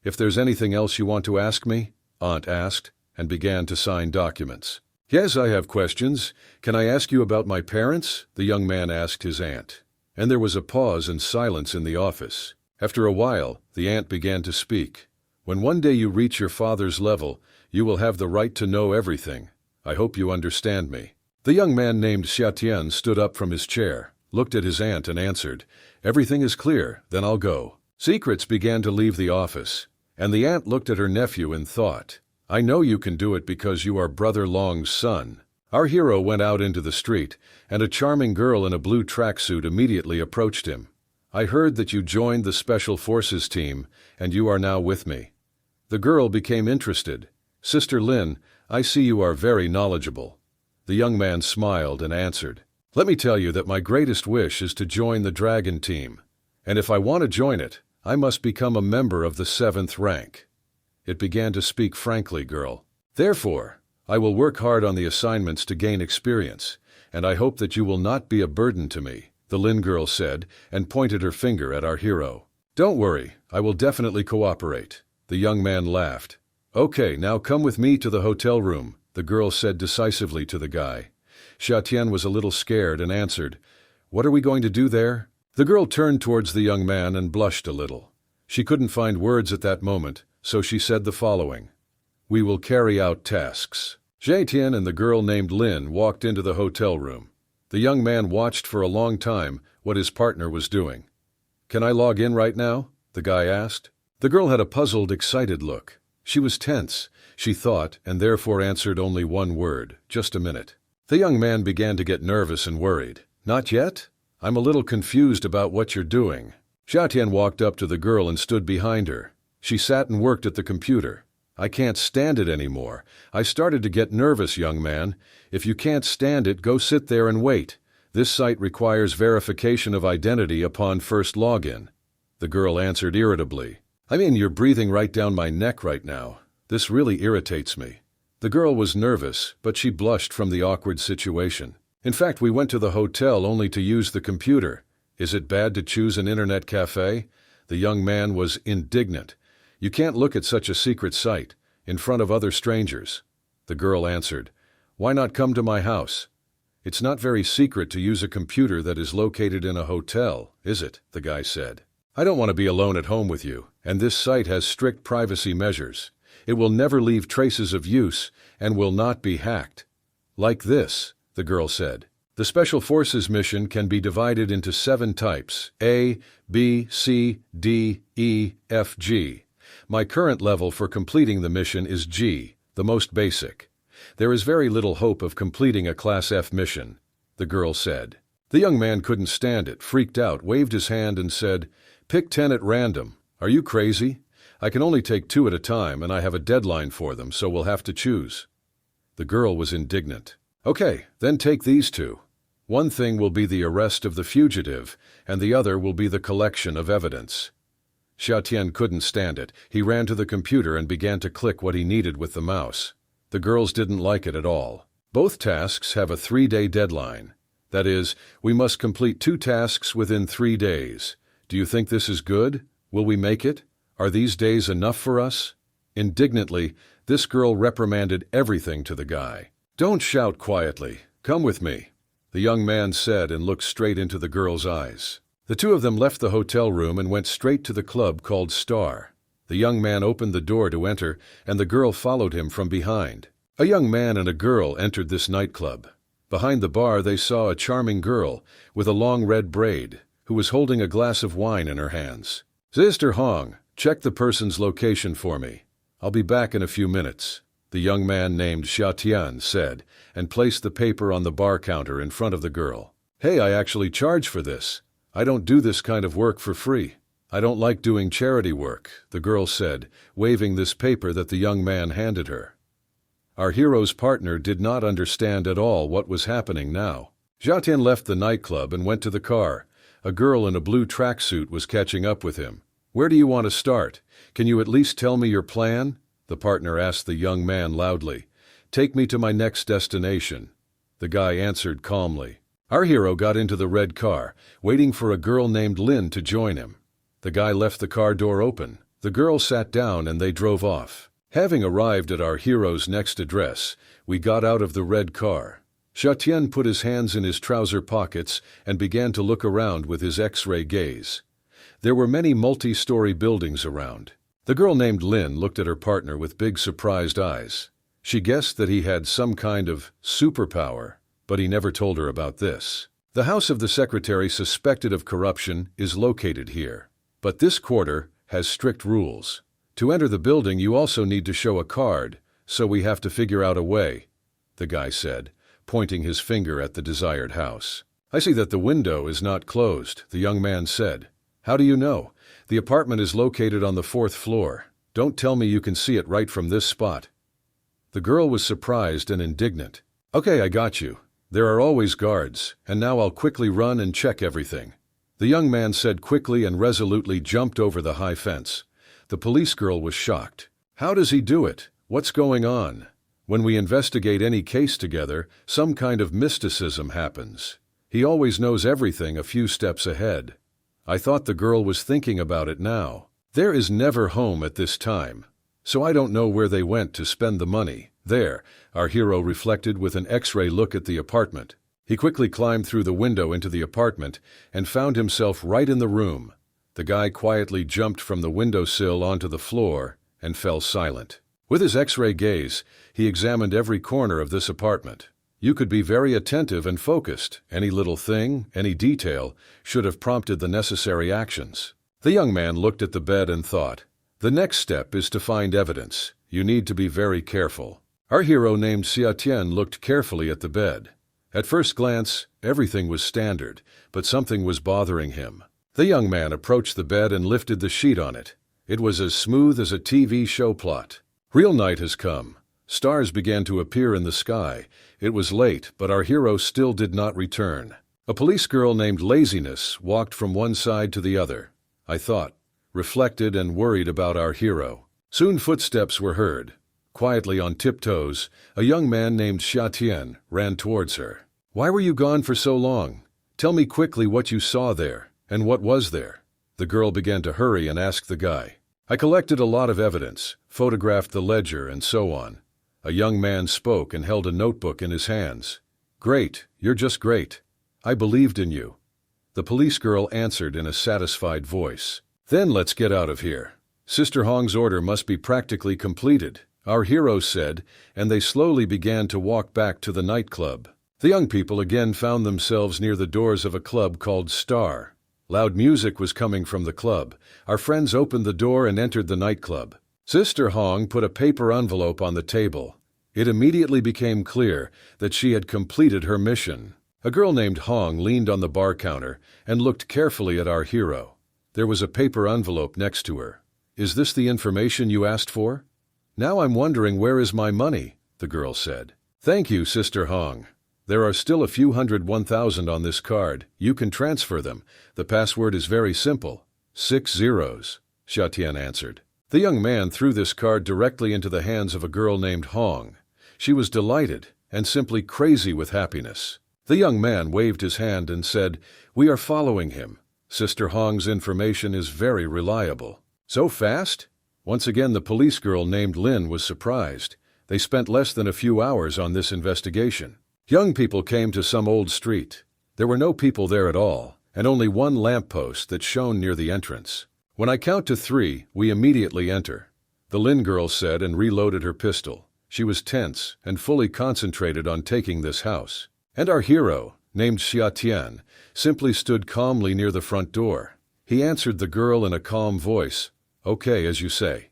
Speaker 1: If there's anything else you want to ask me," Aunt asked, and began to sign documents. "Yes, I have questions. Can I ask you about my parents?" the young man asked his aunt. And there was a pause and silence in the office. After a while, the aunt began to speak. "When one day you reach your father's level, you will have the right to know everything. I hope you understand me." The young man named Xiatian stood up from his chair, looked at his aunt and answered, "Everything is clear, then I'll go." Secrets began to leave the office, and the aunt looked at her nephew and thought, "I know you can do it because you are Brother Long's son." Our hero went out into the street, and a charming girl in a blue tracksuit immediately approached him. "I heard that you joined the Special Forces team, and you are now with me." The girl became interested. "Sister Lin, I see you are very knowledgeable." The young man smiled and answered, "Let me tell you that my greatest wish is to join the Dragon team, and if I want to join it, I must become a member of the 7th rank. It began to speak frankly, girl. Therefore, I will work hard on the assignments to gain experience, and I hope that you will not be a burden to me," the Lin girl said, and pointed her finger at our hero. "Don't worry, I will definitely cooperate." The young man laughed. "Okay, now come with me to the hotel room," the girl said decisively to the guy. Xiatian was a little scared and answered, "What are we going to do there?" The girl turned towards the young man and blushed a little. She couldn't find words at that moment, so she said the following, "We will carry out tasks." Xiatian and the girl named Lin walked into the hotel room. The young man watched for a long time what his partner was doing. "Can I log in right now?" the guy asked. The girl had a puzzled, excited look. She was tense, she thought, and therefore answered only one word, "Just a minute." The young man began to get nervous and worried. "Not yet? I'm a little confused about what you're doing." Xiatian walked up to the girl and stood behind her. She sat and worked at the computer. "I can't stand it anymore. I started to get nervous, young man. If you can't stand it, go sit there and wait. This site requires verification of identity upon first login." The girl answered irritably, "I mean, you're breathing right down my neck right now. This really irritates me." The girl was nervous, but she blushed from the awkward situation. "In fact, we went to the hotel only to use the computer. Is it bad to choose an internet cafe?" The young man was indignant. "You can't look at such a secret site, in front of other strangers." The girl answered, "Why not come to my house?" "It's not very secret to use a computer that is located in a hotel, is it?" the guy said. "I don't want to be alone at home with you, and this site has strict privacy measures. It will never leave traces of use and will not be hacked." "Like this," the girl said. "The Special Forces mission can be divided into 7 types, A, B, C, D, E, F, G. My current level for completing the mission is G, the most basic. There is very little hope of completing a Class F mission," the girl said. The young man couldn't stand it, freaked out, waved his hand and said, "Pick 10 at random. Are you crazy? I can only take 2 at a time and I have a deadline for them, so we'll have to choose." The girl was indignant. "Okay, then take these 2. One thing will be the arrest of the fugitive, and the other will be the collection of evidence." Xiatian couldn't stand it. He ran to the computer and began to click what he needed with the mouse. The girls didn't like it at all. "Both tasks have a 3-day deadline. That is, we must complete 2 tasks within 3 days. Do you think this is good? Will we make it? Are these days enough for us?" Indignantly, this girl reprimanded everything to the guy. "Don't shout quietly. Come with me," the young man said and looked straight into the girl's eyes. The 2 of them left the hotel room and went straight to the club called Star. The young man opened the door to enter, and the girl followed him from behind. A young man and a girl entered this nightclub. Behind the bar they saw a charming girl with a long red braid, who was holding a glass of wine in her hands. "Sister Hong, check the person's location for me. I'll be back in a few minutes," the young man named Xiatian said, and placed the paper on the bar counter in front of the girl. "Hey, I actually charge for this. I don't do this kind of work for free. I don't like doing charity work," the girl said, waving this paper that the young man handed her. Our hero's partner did not understand at all what was happening now. Xiatian left the nightclub and went to the car. A girl in a blue tracksuit was catching up with him. "Where do you want to start? Can you at least tell me your plan?" the partner asked the young man loudly. "Take me to my next destination." The guy answered calmly. Our hero got into the red car, waiting for a girl named Lin to join him. The guy left the car door open. The girl sat down and they drove off. Having arrived at our hero's next address, we got out of the red car. Xiatian put his hands in his trouser pockets and began to look around with his X-ray gaze. There were many multi-story buildings around. The girl named Lin looked at her partner with big surprised eyes. She guessed that he had some kind of superpower, but he never told her about this. The house of the secretary suspected of corruption is located here. But this quarter has strict rules. To enter the building you also need to show a card, so we have to figure out a way, the guy said, pointing his finger at the desired house. "I see that the window is not closed," the young man said. "How do you know? The apartment is located on the 4th floor. Don't tell me you can see it right from this spot." The girl was surprised and indignant. "Okay, I got you. There are always guards, and now I'll quickly run and check everything." The young man said quickly and resolutely jumped over the high fence. The police girl was shocked. "How does he do it? What's going on?" "When we investigate any case together, some kind of mysticism happens. He always knows everything a few steps ahead." I thought the girl was thinking about it now. "There is never home at this time, so I don't know where they went to spend the money." There, our hero reflected with an X-ray look at the apartment. He quickly climbed through the window into the apartment and found himself right in the room. The guy quietly jumped from the windowsill onto the floor and fell silent. With his X-ray gaze, he examined every corner of this apartment. You could be very attentive and focused. Any little thing, any detail, should have prompted the necessary actions. The young man looked at the bed and thought, "The next step is to find evidence. You need to be very careful." Our hero named Xiatian looked carefully at the bed. At first glance, everything was standard, but something was bothering him. The young man approached the bed and lifted the sheet on it. It was as smooth as a TV show plot. Real night has come. Stars began to appear in the sky. It was late, but our hero still did not return. A police girl named Laziness walked from one side to the other. I thought, reflected and worried about our hero. Soon footsteps were heard. Quietly on tiptoes, a young man named Xiatian ran towards her. "Why were you gone for so long? Tell me quickly what you saw there, and what was there?" The girl began to hurry and asked the guy. "I collected a lot of evidence, photographed the ledger, and so on." A young man spoke and held a notebook in his hands. "Great, you're just great. I believed in you." The police girl answered in a satisfied voice. "Then let's get out of here. Sister Hong's order must be practically completed," our hero said, and they slowly began to walk back to the nightclub. The young people again found themselves near the doors of a club called Star. Loud music was coming from the club. Our friends opened the door and entered the nightclub. Sister Hong put a paper envelope on the table. It immediately became clear that she had completed her mission. A girl named Hong leaned on the bar counter and looked carefully at our hero. There was a paper envelope next to her. "Is this the information you asked for?" "Now I'm wondering where is my money," the girl said. "Thank you, Sister Hong. There are still a few 101,000 on this card. You can transfer them. The password is very simple. 6 zeros, Xiatian answered. The young man threw this card directly into the hands of a girl named Hong. She was delighted and simply crazy with happiness. The young man waved his hand and said, "We are following him. Sister Hong's information is very reliable." "So fast?" Once again the police girl named Lin was surprised. They spent less than a few hours on this investigation. Young people came to some old street. There were no people there at all, and only one lamppost that shone near the entrance. "When I count to 3, we immediately enter," the Lin girl said and reloaded her pistol. She was tense and fully concentrated on taking this house. And our hero, named Xiatian, simply stood calmly near the front door. He answered the girl in a calm voice, "Okay, as you say."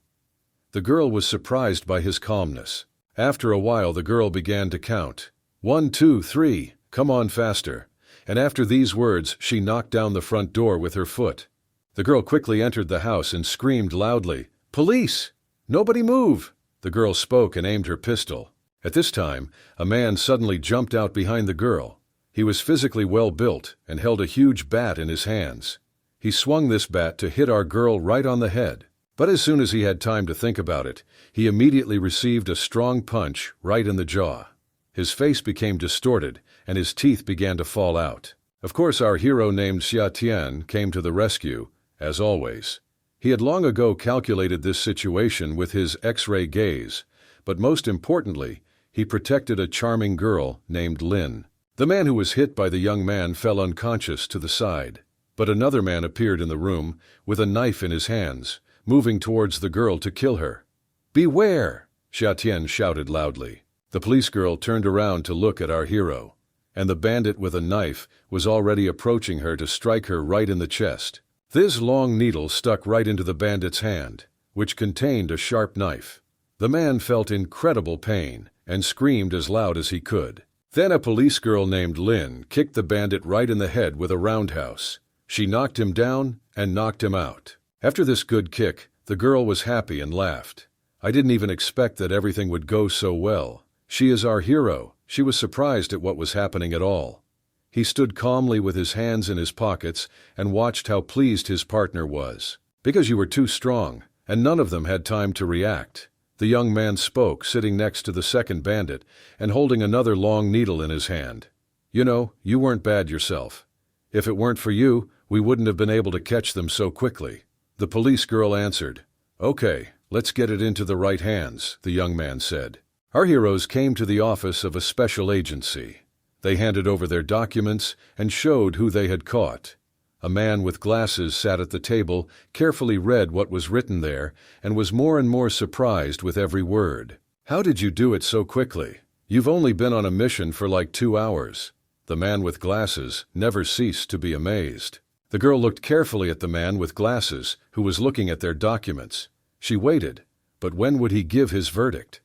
Speaker 1: The girl was surprised by his calmness. After a while the girl began to count. 1, 2, 3, come on faster. And after these words she knocked down the front door with her foot. The girl quickly entered the house and screamed loudly, "Police! Nobody move!" The girl spoke and aimed her pistol. At this time, a man suddenly jumped out behind the girl. He was physically well built and held a huge bat in his hands. He swung this bat to hit our girl right on the head. But as soon as he had time to think about it, he immediately received a strong punch right in the jaw. His face became distorted, and his teeth began to fall out. Of course, our hero named Xia Tian came to the rescue, as always. He had long ago calculated this situation with his X-ray gaze, but most importantly, he protected a charming girl named Lin. The man who was hit by the young man fell unconscious to the side, but another man appeared in the room with a knife in his hands, moving towards the girl to kill her. "Beware!" Xia Tian shouted loudly. The police girl turned around to look at our hero, and the bandit with a knife was already approaching her to strike her right in the chest. This long needle stuck right into the bandit's hand, which contained a sharp knife. The man felt incredible pain and screamed as loud as he could. Then a police girl named Lin kicked the bandit right in the head with a roundhouse. She knocked him down and knocked him out. After this good kick, the girl was happy and laughed. "I didn't even expect that everything would go so well. She is our hero." She was surprised at what was happening at all. He stood calmly with his hands in his pockets and watched how pleased his partner was. "Because you were too strong, and none of them had time to react." The young man spoke, sitting next to the second bandit and holding another long needle in his hand. "You know, you weren't bad yourself. If it weren't for you, we wouldn't have been able to catch them so quickly." The police girl answered. "Okay, let's get it into the right hands," the young man said. Our heroes came to the office of a special agency. They handed over their documents and showed who they had caught. A man with glasses sat at the table, carefully read what was written there, and was more and more surprised with every word. "How did you do it so quickly? You've only been on a mission for like 2 hours." The man with glasses never ceased to be amazed. The girl looked carefully at the man with glasses, who was looking at their documents. She waited, but when would he give his verdict?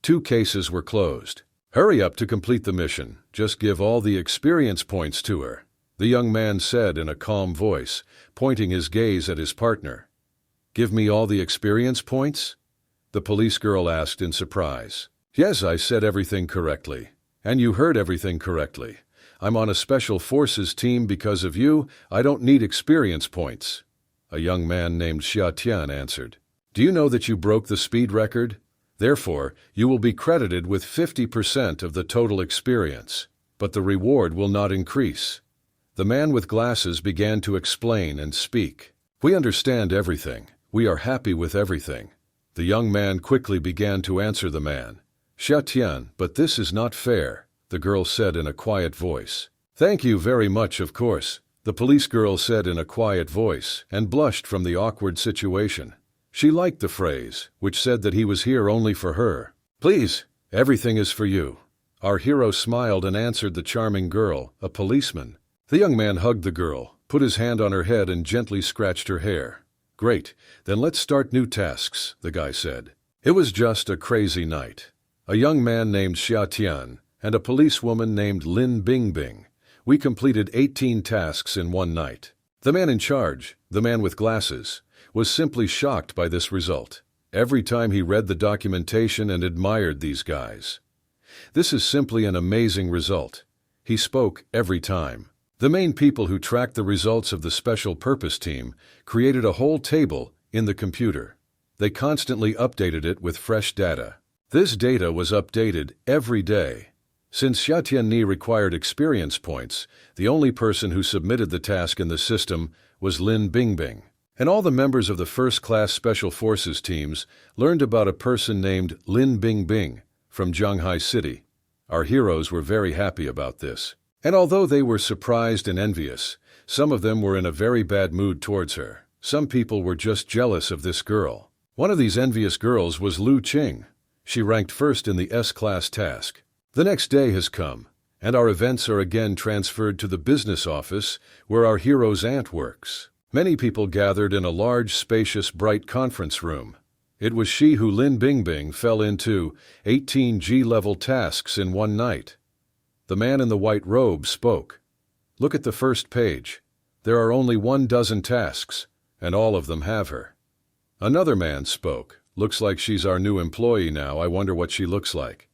Speaker 1: 2 cases were closed. "Hurry up to complete the mission. Just give all the experience points to her," the young man said in a calm voice, pointing his gaze at his partner. "Give me all the experience points?" the police girl asked in surprise. "Yes, I said everything correctly. And you heard everything correctly. I'm on a special forces team because of you. I don't need experience points," a young man named Xia Tian answered. "Do you know that you broke the speed record? Therefore, you will be credited with 50% of the total experience, but the reward will not increase." The man with glasses began to explain and speak. "We understand everything. We are happy with everything." The young man quickly began to answer the man. "Xia Tian, but this is not fair," the girl said in a quiet voice. "Thank you very much, of course," the police girl said in a quiet voice and blushed from the awkward situation. She liked the phrase, which said that he was here only for her. "Please, everything is for you." Our hero smiled and answered the charming girl, a policeman. The young man hugged the girl, put his hand on her head and gently scratched her hair. "Great, then let's start new tasks," the guy said. It was just a crazy night. A young man named Xia Tian and a policewoman named Lin Bingbing. We completed 18 tasks in one night. The man in charge, the man with glasses, was simply shocked by this result. Every time he read the documentation and admired these guys. "This is simply an amazing result." He spoke every time. The main people who tracked the results of the special purpose team created a whole table in the computer. They constantly updated it with fresh data. This data was updated every day. Since Xia Tianni required experience points, the only person who submitted the task in the system was Lin Bingbing. And all the members of the first-class special forces teams learned about a person named Lin Bingbing from Shanghai City. Our heroes were very happy about this. And although they were surprised and envious, some of them were in a very bad mood towards her. Some people were just jealous of this girl. One of these envious girls was Lu Qing. She ranked first in the S-class task. The next day has come, and our events are again transferred to the business office where our hero's aunt works. Many people gathered in a large, spacious, bright conference room. It was she who Lin Bingbing fell into 18 G-level tasks in one night. The man in the white robe spoke. "Look at the first page. There are only 12 tasks, and all of them have her." Another man spoke. "Looks like she's our new employee now. I wonder what she looks like."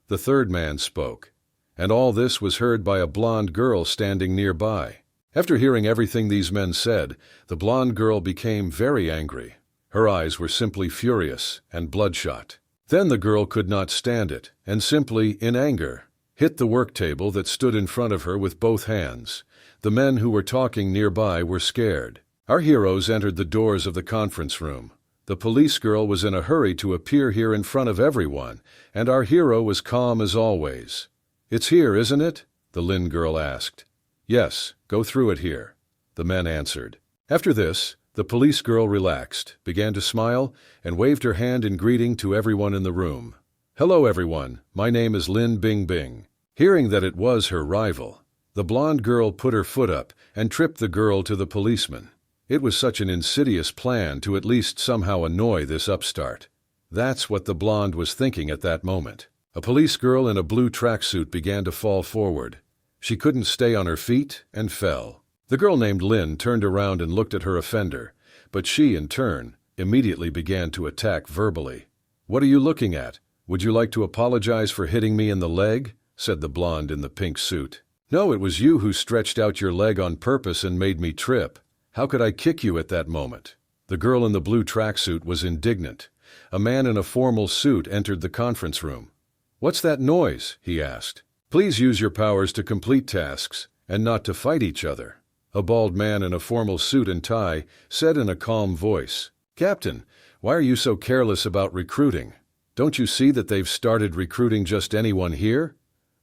Speaker 1: The third man spoke. And all this was heard by a blonde girl standing nearby. After hearing everything these men said, the blonde girl became very angry. Her eyes were simply furious and bloodshot. Then the girl could not stand it, and simply, in anger, hit the work table that stood in front of her with both hands. The men who were talking nearby were scared. Our heroes entered the doors of the conference room. The police girl was in a hurry to appear here in front of everyone, and our hero was calm as always. "It's here, isn't it?" the Lin girl asked. "Yes, go through it here," the men answered. After this, the police girl relaxed, began to smile, and waved her hand in greeting to everyone in the room. "Hello everyone, my name is Lin Bingbing." Hearing that it was her rival, the blonde girl put her foot up and tripped the girl to the policeman. It was such an insidious plan to at least somehow annoy this upstart. That's what the blonde was thinking at that moment. A police girl in a blue tracksuit began to fall forward. She couldn't stay on her feet and fell. The girl named Lin turned around and looked at her offender, but she, in turn, immediately began to attack verbally. "What are you looking at? Would you like to apologize for hitting me in the leg?" said the blonde in the pink suit. "No, it was you who stretched out your leg on purpose and made me trip. How could I kick you at that moment?" The girl in the blue tracksuit was indignant. A man in a formal suit entered the conference room. "What's that noise?" he asked. "Please use your powers to complete tasks and not to fight each other," a bald man in a formal suit and tie said in a calm voice. "Captain, why are you so careless about recruiting? Don't you see that they've started recruiting just anyone here?"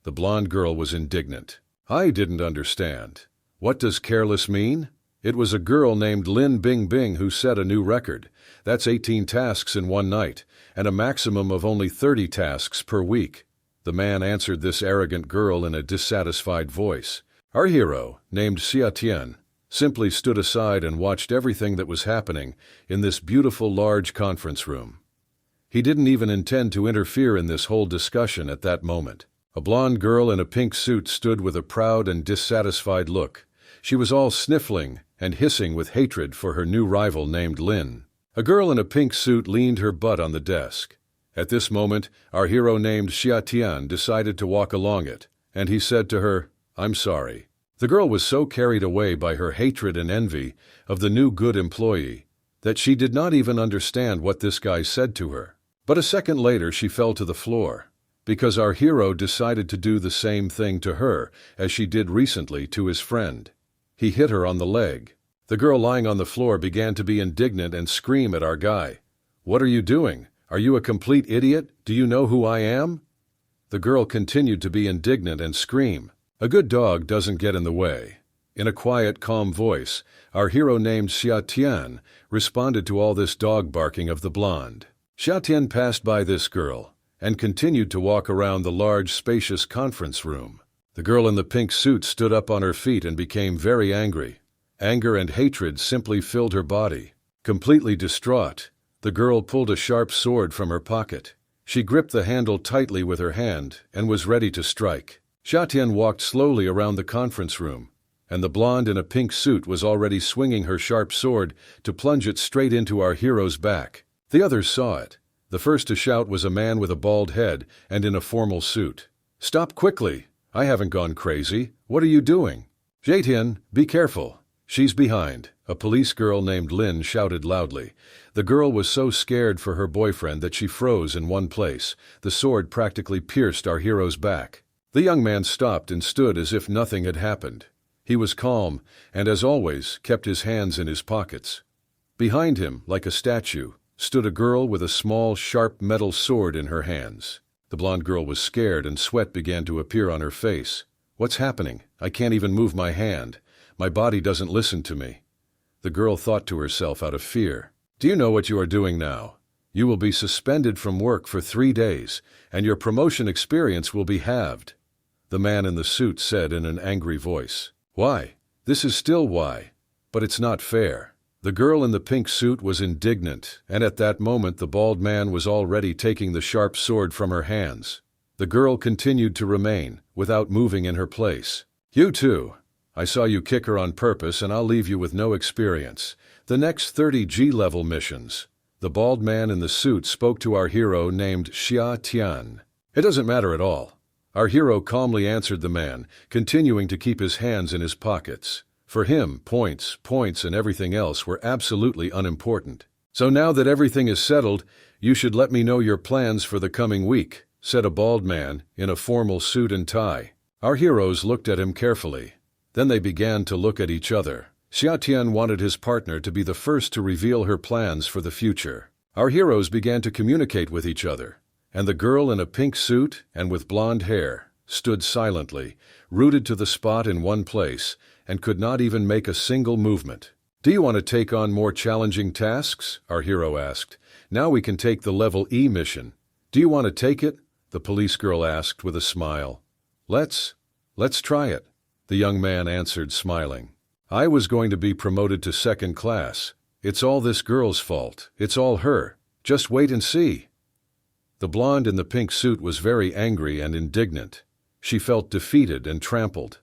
Speaker 1: The blonde girl was indignant. "I didn't understand. What does careless mean? It was a girl named Lin Bingbing who set a new record. That's 18 tasks in one night, and a maximum of only 30 tasks per week." The man answered this arrogant girl in a dissatisfied voice. Our hero, named Xia Tian, simply stood aside and watched everything that was happening in this beautiful large conference room. He didn't even intend to interfere in this whole discussion at that moment. A blonde girl in a pink suit stood with a proud and dissatisfied look. She was all sniffling and hissing with hatred for her new rival named Lin. A girl in a pink suit leaned her butt on the desk. At this moment, our hero named Xia Tian decided to walk along it, and he said to her, "I'm sorry." The girl was so carried away by her hatred and envy of the new good employee that she did not even understand what this guy said to her. But a second later she fell to the floor, because our hero decided to do the same thing to her as she did recently to his friend. He hit her on the leg. The girl lying on the floor began to be indignant and scream at our guy. "What are you doing? Are you a complete idiot? Do you know who I am?" The girl continued to be indignant and scream. A good dog doesn't get in the way. In a quiet, calm voice, our hero named Xia Tian responded to all this dog barking of the blonde. Xia Tian passed by this girl and continued to walk around the large, spacious conference room. The girl in the pink suit stood up on her feet and became very angry. Anger and hatred simply filled her body. Completely distraught, the girl pulled a sharp sword from her pocket. She gripped the handle tightly with her hand and was ready to strike. Xia Tian walked slowly around the conference room, and the blonde in a pink suit was already swinging her sharp sword to plunge it straight into our hero's back. The others saw it. The first to shout was a man with a bald head and in a formal suit. "Stop quickly! I haven't gone crazy. What are you doing?" "Xia Tian, be careful. She's behind," a police girl named Lin shouted loudly. The girl was so scared for her boyfriend that she froze in one place. The sword practically pierced our hero's back. The young man stopped and stood as if nothing had happened. He was calm and, as always, kept his hands in his pockets. Behind him, like a statue, stood a girl with a small, sharp metal sword in her hands. The blonde girl was scared and sweat began to appear on her face. "What's happening? I can't even move my hand. My body doesn't listen to me." The girl thought to herself out of fear. "Do you know what you are doing now? You will be suspended from work for 3 days, and your promotion experience will be halved," the man in the suit said in an angry voice. "Why? This is still why. But it's not fair." The girl in the pink suit was indignant, and at that moment the bald man was already taking the sharp sword from her hands. The girl continued to remain, without moving in her place. "You too. I saw you kick her on purpose, and I'll leave you with no experience. The next 30 G-level missions." The bald man in the suit spoke to our hero named Xia Tian. "It doesn't matter at all. Our hero calmly answered the man, continuing to keep his hands in his pockets. For him, points, and everything else were absolutely unimportant. "So now that everything is settled, you should let me know your plans for the coming week," said a bald man in a formal suit and tie. Our heroes looked at him carefully. Then they began to look at each other. Xiatian wanted his partner to be the first to reveal her plans for the future. Our heroes began to communicate with each other, and the girl in a pink suit and with blonde hair stood silently, rooted to the spot in one place, and could not even make a single movement. "Do you want to take on more challenging tasks?" our hero asked. "Now we can take the level E mission." "Do you want to take it?" the police girl asked with a smile. Let's try it," the young man answered, smiling. "I was going to be promoted to second class. It's all this girl's fault. It's all her. Just wait and see." The blonde in the pink suit was very angry and indignant. She felt defeated and trampled.